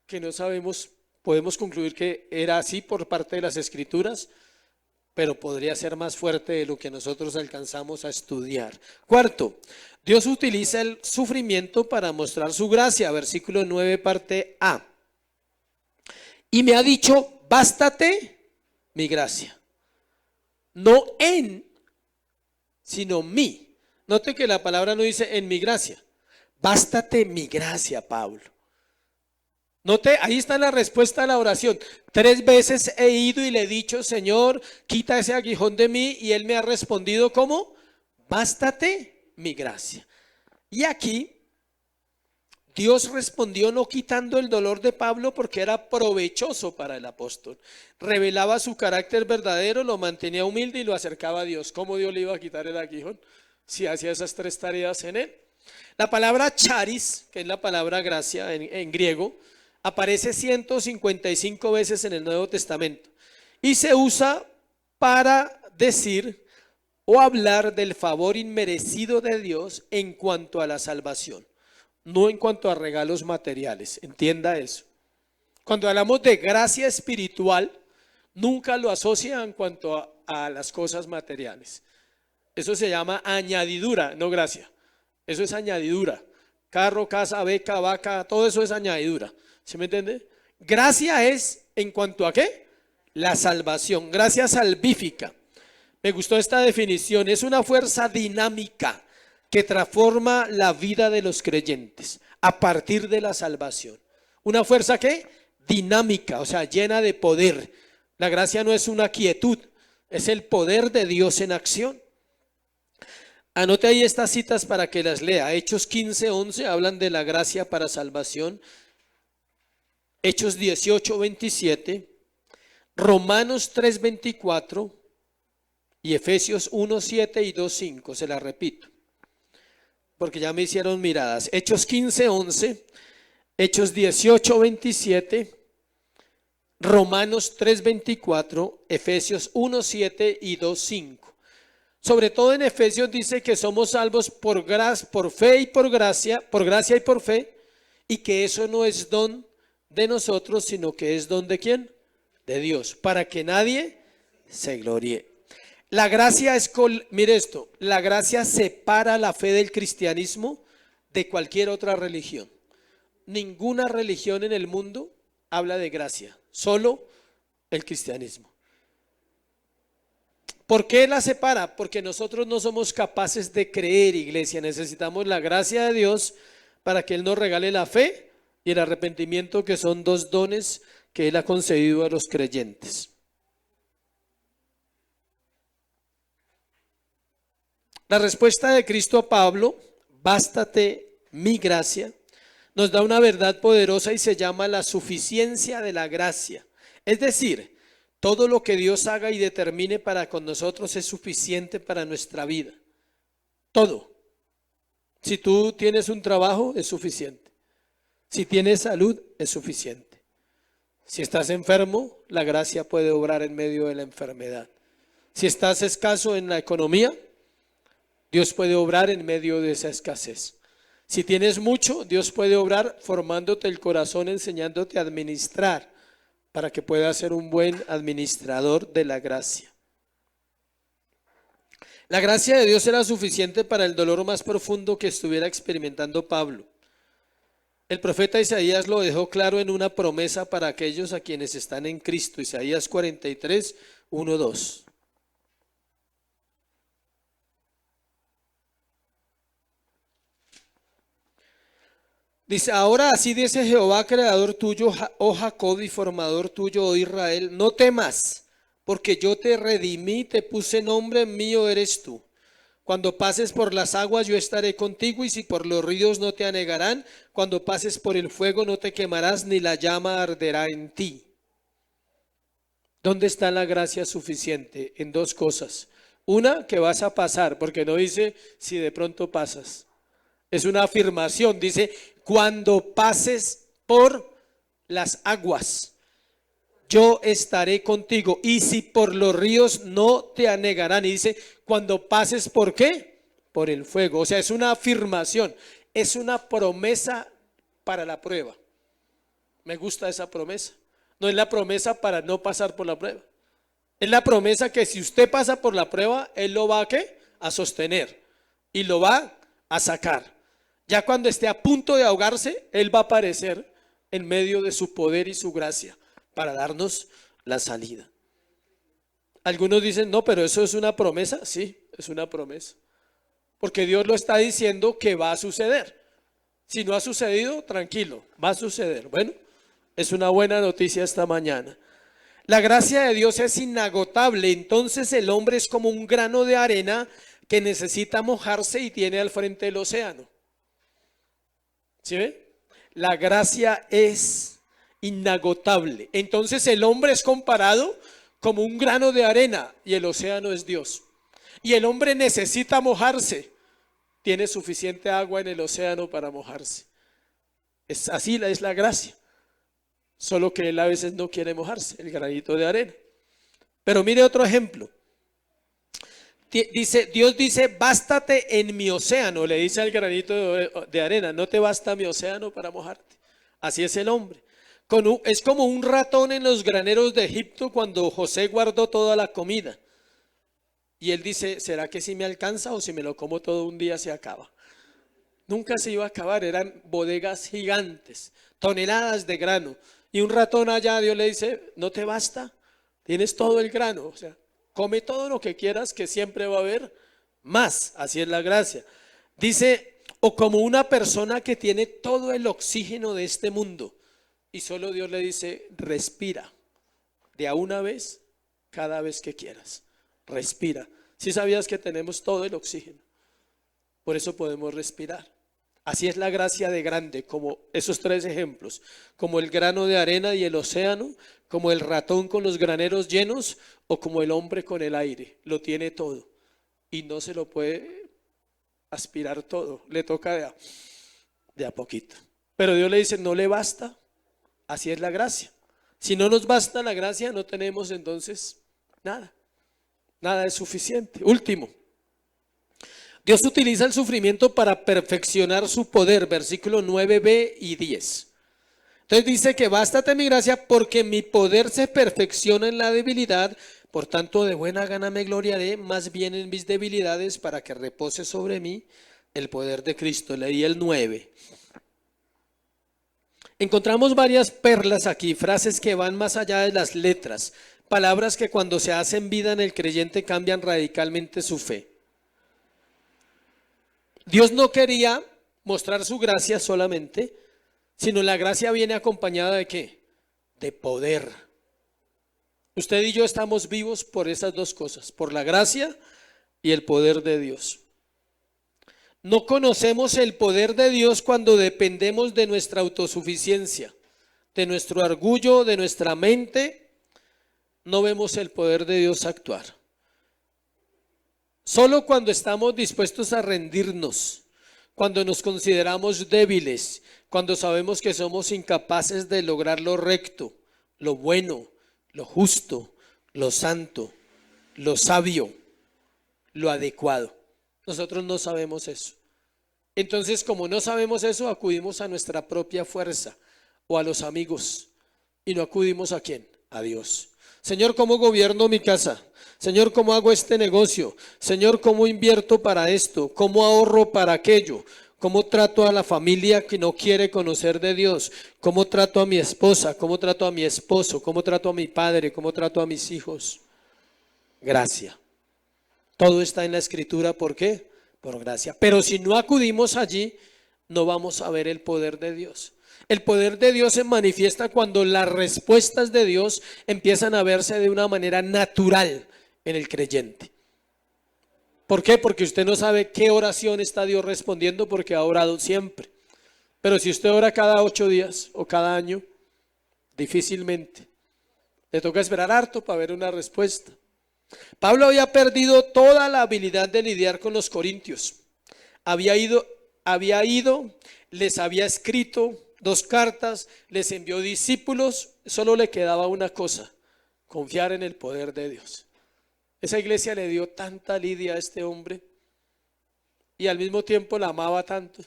S1: que no sabemos, podemos concluir que era así por parte de las Escrituras, pero podría ser más fuerte de lo que nosotros alcanzamos a estudiar. Cuarto, Dios utiliza el sufrimiento para mostrar su gracia. Versículo 9, parte A. Y me ha dicho, bástate mi gracia. No en, sino mi. Note que la palabra no dice en mi gracia. Bástate mi gracia, Pablo. Note, ahí está la respuesta a la oración. 3 veces he ido y le he dicho, Señor, quita ese aguijón de mí, y Él me ha respondido, ¿cómo? Bástate mi gracia. Y aquí Dios respondió no quitando el dolor de Pablo, porque era provechoso para el apóstol. Revelaba su carácter verdadero, lo mantenía humilde y lo acercaba a Dios. ¿Cómo Dios le iba a quitar el aguijón si hacía esas 3 tareas en él? La palabra charis, que es la palabra gracia en griego, aparece 155 veces en el Nuevo Testamento y se usa para decir o hablar del favor inmerecido de Dios en cuanto a la salvación, no en cuanto a regalos materiales. Entienda eso. Cuando hablamos de gracia espiritual, nunca lo asocia en cuanto a las cosas materiales. Eso se llama añadidura, no gracia. Eso es añadidura. Carro, casa, beca, vaca, todo eso es añadidura. ¿Sí me entiende? Gracia es en cuanto a ¿qué? La salvación. Gracia salvífica. Me gustó esta definición. Es una fuerza dinámica que transforma la vida de los creyentes a partir de la salvación. Una fuerza ¿qué? Dinámica, o sea, llena de poder. La gracia no es una quietud, es el poder de Dios en acción. Anote ahí estas citas para que las lea. Hechos 15:11 hablan de la gracia para salvación. Hechos 18:27, Romanos 3:24 y Efesios 1:7 y 2:5. Se la repito, porque ya me hicieron miradas. Hechos 15:11, Hechos 18:27, Romanos 3:24, Efesios 1:7 y 2:5. Sobre todo en Efesios dice que somos salvos por fe y por gracia y por fe, y que eso no es don de nosotros, sino que es don de ¿quién? De Dios, para que nadie se gloríe. La gracia mire esto, la gracia separa la fe del cristianismo de cualquier otra religión. Ninguna religión en el mundo habla de gracia, solo el cristianismo. ¿Por qué la separa? Porque nosotros no somos capaces de creer, iglesia. Necesitamos la gracia de Dios para que Él nos regale la fe y el arrepentimiento, que son 2 dones que Él ha concedido a los creyentes. La respuesta de Cristo a Pablo, bástate mi gracia, nos da una verdad poderosa y se llama la suficiencia de la gracia. Es decir, todo lo que Dios haga y determine para con nosotros es suficiente para nuestra vida. Todo. Si tú tienes un trabajo, es suficiente. Si tienes salud, es suficiente. Si estás enfermo, la gracia puede obrar en medio de la enfermedad. Si estás escaso en la economía, Dios puede obrar en medio de esa escasez. Si tienes mucho, Dios puede obrar formándote el corazón, enseñándote a administrar, para que puedas ser un buen administrador de la gracia. La gracia de Dios era suficiente para el dolor más profundo que estuviera experimentando Pablo. El profeta Isaías lo dejó claro en una promesa para aquellos a quienes están en Cristo. Isaías 43, 1, 2. Dice, ahora así dice Jehová, creador tuyo, oh Jacob, y formador tuyo, oh Israel, no temas, porque yo te redimí, te puse nombre, mío eres tú. Cuando pases por las aguas yo estaré contigo, y si por los ríos no te anegarán, cuando pases por el fuego no te quemarás, ni la llama arderá en ti. ¿Dónde está la gracia suficiente? En 2 cosas. Una, que vas a pasar, porque no dice si de pronto pasas. Es una afirmación, dice, cuando pases por las aguas, yo estaré contigo. Y si por los ríos no te anegarán. Y dice, cuando pases ¿por qué? Por el fuego. O sea, es una afirmación, es una promesa para la prueba. Me gusta esa promesa. No es la promesa para no pasar por la prueba. Es la promesa que si usted pasa por la prueba, Él lo va ¿a qué? A sostener y lo va a sacar. Ya cuando esté a punto de ahogarse, Él va a aparecer en medio de su poder y su gracia para darnos la salida. Algunos dicen, no, pero eso es una promesa. Sí, es una promesa. Porque Dios lo está diciendo que va a suceder. Si no ha sucedido, tranquilo, va a suceder. Bueno, es una buena noticia esta mañana. La gracia de Dios es inagotable, entonces el hombre es como un grano de arena que necesita mojarse y tiene al frente el océano. ¿Sí ve? La gracia es inagotable. Entonces el hombre es comparado como un grano de arena y el océano es Dios. Y el hombre necesita mojarse. Tiene suficiente agua en el océano para mojarse. Así es la gracia. Solo que él a veces no quiere mojarse, el granito de arena. Pero mire otro ejemplo. Dios dice, bástate en mi océano, le dice al granito de arena, no te basta mi océano para mojarte. Así es el hombre. Es como un ratón en los graneros de Egipto cuando José guardó toda la comida. Y él dice, ¿será que si me alcanza o si me lo como todo un día se acaba? Nunca se iba a acabar, eran bodegas gigantes, toneladas de grano. Y un ratón allá, Dios le dice, ¿no te basta? Tienes todo el grano, o sea, come todo lo que quieras que siempre va a haber más. Así es la gracia. Dice, o como una persona que tiene todo el oxígeno de este mundo y solo Dios le dice, respira de a una vez, cada vez que quieras. Respira. ¿Sí sabías que tenemos todo el oxígeno? Por eso podemos respirar. Así es la gracia de grande, como esos tres ejemplos, como el grano de arena y el océano, como el ratón con los graneros llenos o como el hombre con el aire. Lo tiene todo y no se lo puede aspirar todo, le toca de a poquito. Pero Dios le dice, no le basta, así es la gracia. Si no nos basta la gracia, no tenemos entonces nada. Nada es suficiente. Último, Dios utiliza el sufrimiento para perfeccionar su poder, versículos 9b y 10. Entonces dice que bástate mi gracia porque mi poder se perfecciona en la debilidad, por tanto de buena gana me gloriaré más bien en mis debilidades para que repose sobre mí el poder de Cristo. Leí el 9. Encontramos varias perlas aquí, frases que van más allá de las letras, palabras que cuando se hacen vida en el creyente cambian radicalmente su fe. Dios no quería mostrar su gracia solamente, sino la gracia viene acompañada de ¿qué? De poder. Usted y yo estamos vivos por esas dos cosas, por la gracia y el poder de Dios. No conocemos el poder de Dios cuando dependemos de nuestra autosuficiencia, de nuestro orgullo, de nuestra mente. No vemos el poder de Dios actuar. Solo cuando estamos dispuestos a rendirnos, cuando nos consideramos débiles, cuando sabemos que somos incapaces de lograr lo recto, lo bueno, lo justo, lo santo, lo sabio, lo adecuado. Nosotros no sabemos eso. Entonces, como no sabemos eso, acudimos a nuestra propia fuerza o a los amigos. ¿Y no acudimos a quién? A Dios. Señor, ¿cómo gobierno mi casa? Señor, ¿cómo hago este negocio? Señor, ¿cómo invierto para esto? ¿Cómo ahorro para aquello? ¿Cómo trato a la familia que no quiere conocer de Dios? ¿Cómo trato a mi esposa? ¿Cómo trato a mi esposo? ¿Cómo trato a mi padre? ¿Cómo trato a mis hijos? Gracia. Todo está en la Escritura, ¿por qué? Por gracia. Pero si no acudimos allí, no vamos a ver el poder de Dios. El poder de Dios se manifiesta cuando las respuestas de Dios empiezan a verse de una manera natural en el creyente. ¿Por qué? Porque usted no sabe qué oración está Dios respondiendo porque ha orado siempre. Pero si usted ora cada 8 días o cada año, difícilmente. Le toca esperar harto para ver una respuesta. Pablo había perdido toda la habilidad de lidiar con los corintios. Había ido, les había escrito 2 cartas, les envió discípulos, solo le quedaba una cosa, confiar en el poder de Dios. Esa iglesia le dio tanta lidia a este hombre y al mismo tiempo la amaba tanto,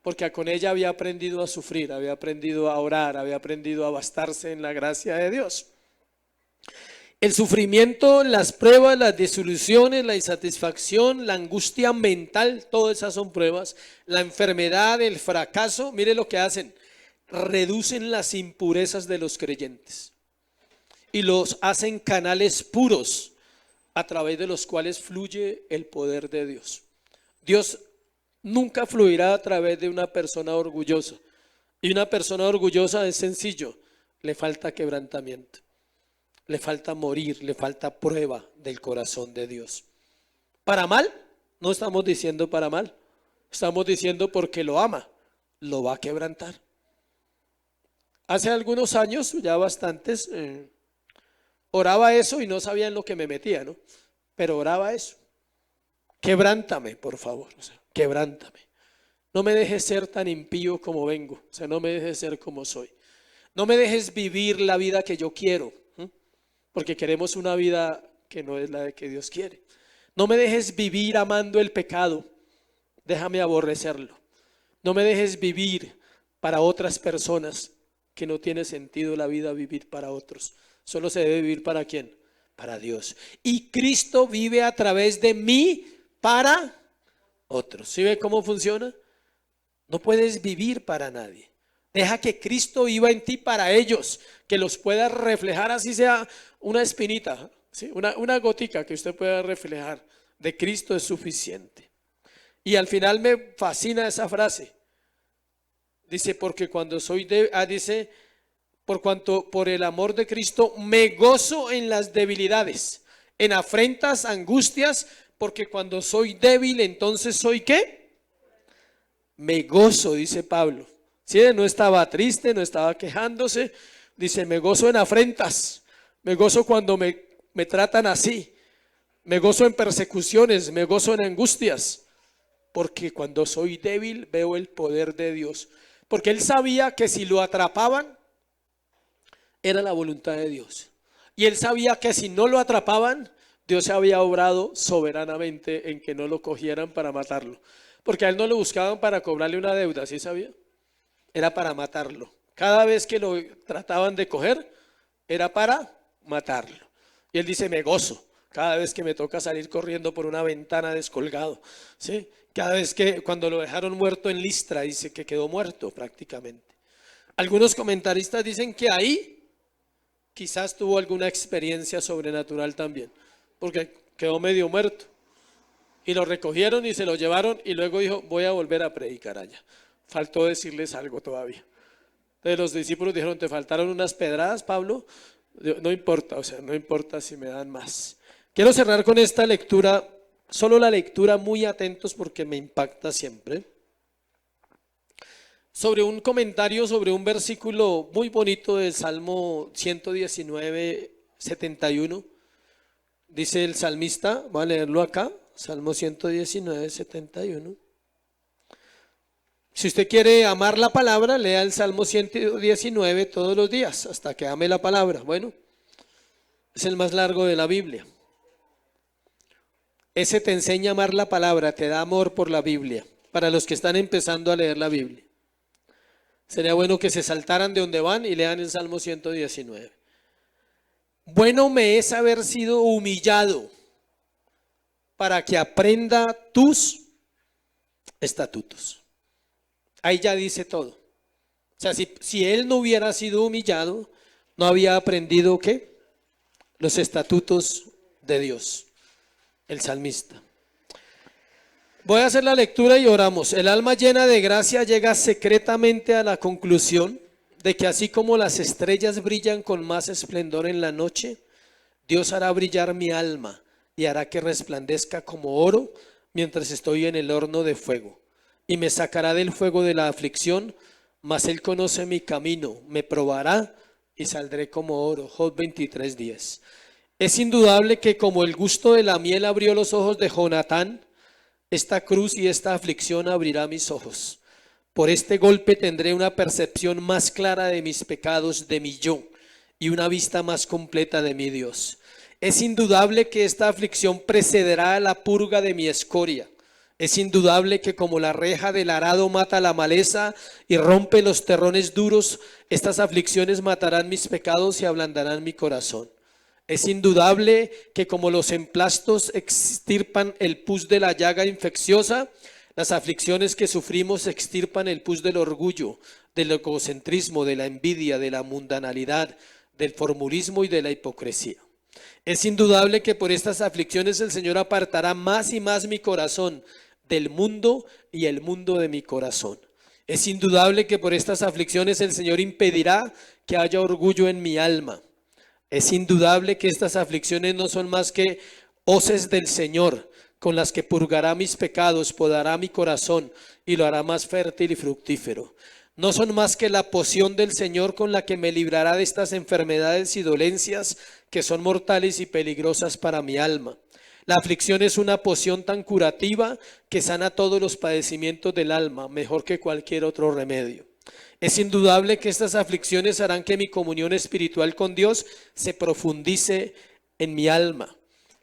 S1: porque con ella había aprendido a sufrir, había aprendido a orar, había aprendido a bastarse en la gracia de Dios. El sufrimiento, las pruebas, las desilusiones, la insatisfacción, la angustia mental, todas esas son pruebas. La enfermedad, el fracaso, mire lo que hacen, reducen las impurezas de los creyentes y los hacen canales puros a través de los cuales fluye el poder de Dios. Dios nunca fluirá a través de una persona orgullosa. Y una persona orgullosa es sencillo, le falta quebrantamiento, le falta morir, le falta prueba del corazón de Dios. ¿Para mal? No estamos diciendo para mal, estamos diciendo porque lo ama, lo va a quebrantar. Hace algunos años, ya bastantes, oraba eso y no sabía en lo que me metía, ¿no? Pero oraba eso. Quebrántame, por favor, o sea, quebrántame. No me dejes ser tan impío como vengo, o sea, no me dejes ser como soy. No me dejes vivir la vida que yo quiero, porque queremos una vida que no es la de que Dios quiere. No me dejes vivir amando el pecado, déjame aborrecerlo. No me dejes vivir para otras personas, que no tiene sentido la vida vivir para otros. Solo se debe vivir ¿para quién? Para Dios. Y Cristo vive a través de mí para otros. ¿Sí ve cómo funciona? No puedes vivir para nadie. Deja que Cristo viva en ti para ellos, que los pueda reflejar, así sea una espinita, ¿sí? Una gotica que usted pueda reflejar de Cristo es suficiente. Y al final me fascina esa frase. Dice, porque cuando soy dice, por cuanto por el amor de Cristo me gozo en las debilidades, en afrentas, angustias, porque cuando soy débil, entonces ¿soy qué? Me gozo, dice Pablo. ¿Sí? No estaba triste, no estaba quejándose. Dice, me gozo en afrentas, me gozo cuando me tratan así, me gozo en persecuciones, me gozo en angustias, porque cuando soy débil veo el poder de Dios. Porque él sabía que si lo atrapaban, era la voluntad de Dios. Y él sabía que si no lo atrapaban, Dios había obrado soberanamente en que no lo cogieran para matarlo. Porque a él no lo buscaban para cobrarle una deuda, ¿sí sabía? Era para matarlo. Cada vez que lo trataban de coger, era para matarlo. Y él dice, me gozo cada vez que me toca salir corriendo por una ventana descolgado, ¿sí? Cada vez que cuando lo dejaron muerto en Listra, dice que quedó muerto prácticamente. Algunos comentaristas dicen que ahí quizás tuvo alguna experiencia sobrenatural también, porque quedó medio muerto. Y lo recogieron y se lo llevaron y luego dijo, voy a volver a predicar allá. Faltó decirles algo todavía. Entonces los discípulos dijeron, ¿te faltaron unas pedradas, Pablo? No importa, o sea, no importa si me dan más. Quiero cerrar con esta lectura, solo la lectura, muy atentos porque me impacta siempre. Sobre un comentario, sobre un versículo muy bonito del Salmo 119, 71. Dice el salmista, voy a leerlo acá, Salmo 119, 71. Si usted quiere amar la palabra, lea el Salmo 119 todos los días, hasta que ame la palabra. Bueno, es el más largo de la Biblia. Ese te enseña a amar la palabra, te da amor por la Biblia, para los que están empezando a leer la Biblia. Sería bueno que se saltaran de donde van y lean el Salmo 119. Bueno me es haber sido humillado para que aprenda tus estatutos. Ahí ya dice todo. O sea, si él no hubiera sido humillado, no había aprendido ¿qué? Los estatutos de Dios, el salmista. Voy a hacer la lectura y oramos. El alma llena de gracia llega secretamente a la conclusión de que así como las estrellas brillan con más esplendor en la noche, Dios hará brillar mi alma y hará que resplandezca como oro mientras estoy en el horno de fuego. Y me sacará del fuego de la aflicción, mas Él conoce mi camino, me probará y saldré como oro. Job 23:10. Es indudable que como el gusto de la miel abrió los ojos de Jonatán, esta cruz y esta aflicción abrirá mis ojos. Por este golpe tendré una percepción más clara de mis pecados, de mi yo, y una vista más completa de mi Dios. Es indudable que esta aflicción precederá a la purga de mi escoria. Es indudable que como la reja del arado mata la maleza y rompe los terrones duros, estas aflicciones matarán mis pecados y ablandarán mi corazón. Es indudable que como los emplastos extirpan el pus de la llaga infecciosa, las aflicciones que sufrimos extirpan el pus del orgullo, del egocentrismo, de la envidia, de la mundanalidad, del formulismo y de la hipocresía. Es indudable que por estas aflicciones el Señor apartará más y más mi corazón del mundo y el mundo de mi corazón. Es indudable que por estas aflicciones el Señor impedirá que haya orgullo en mi alma. Es indudable que estas aflicciones no son más que hoces del Señor, con las que purgará mis pecados, podará mi corazón y lo hará más fértil y fructífero. No son más que la poción del Señor con la que me librará de estas enfermedades y dolencias que son mortales y peligrosas para mi alma. La aflicción es una poción tan curativa que sana todos los padecimientos del alma, mejor que cualquier otro remedio. Es indudable que estas aflicciones harán que mi comunión espiritual con Dios se profundice en mi alma.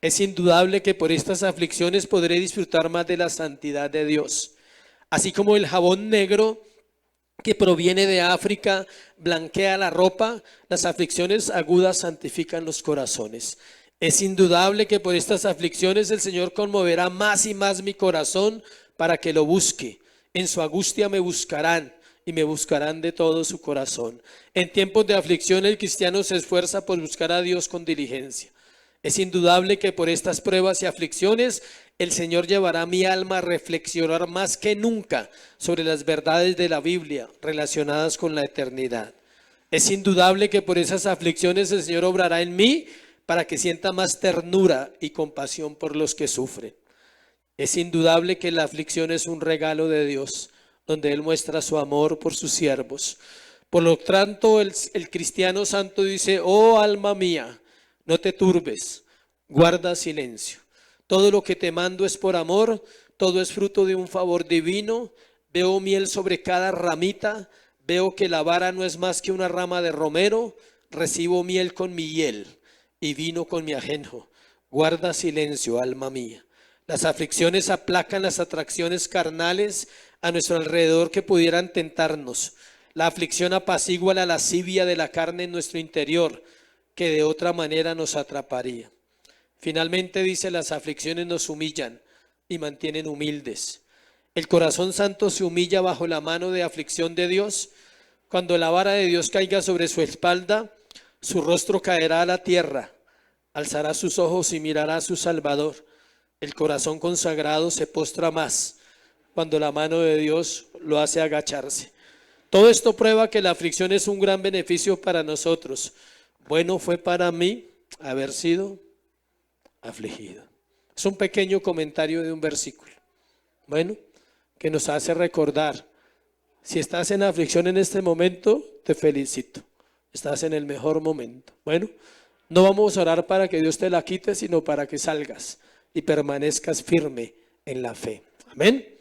S1: Es indudable que por estas aflicciones podré disfrutar más de la santidad de Dios. Así como el jabón negro que proviene de África blanquea la ropa, las aflicciones agudas santifican los corazones. Es indudable que por estas aflicciones el Señor conmoverá más y más mi corazón para que lo busque. En su angustia me buscarán y me buscarán de todo su corazón. En tiempos de aflicción el cristiano se esfuerza por buscar a Dios con diligencia. Es indudable que por estas pruebas y aflicciones el Señor llevará mi alma a reflexionar más que nunca sobre las verdades de la Biblia relacionadas con la eternidad. Es indudable que por esas aflicciones el Señor obrará en mí para que sienta más ternura y compasión por los que sufren. Es indudable que la aflicción es un regalo de Dios, donde Él muestra su amor por sus siervos. Por lo tanto, el cristiano santo dice: oh alma mía, no te turbes, guarda silencio. Todo lo que te mando es por amor, todo es fruto de un favor divino. Veo miel sobre cada ramita, veo que la vara no es más que una rama de romero. Recibo miel con mi hiel y vino con mi ajenjo. Guarda silencio, alma mía. Las aflicciones aplacan las atracciones carnales a nuestro alrededor que pudieran tentarnos. La aflicción apacigua la lascivia de la carne en nuestro interior, que de otra manera nos atraparía. Finalmente dice: las aflicciones nos humillan y mantienen humildes. El corazón santo se humilla bajo la mano de aflicción de Dios. Cuando la vara de Dios caiga sobre su espalda, su rostro caerá a la tierra, alzará sus ojos y mirará a su Salvador. El corazón consagrado se postra más cuando la mano de Dios lo hace agacharse. Todo esto prueba que la aflicción es un gran beneficio para nosotros. Bueno fue para mí haber sido afligido. Es un pequeño comentario de un versículo, bueno, que nos hace recordar: si estás en aflicción en este momento, te felicito. Estás en el mejor momento. Bueno, no vamos a orar para que Dios te la quite, sino para que salgas y permanezcas firme en la fe. Amén.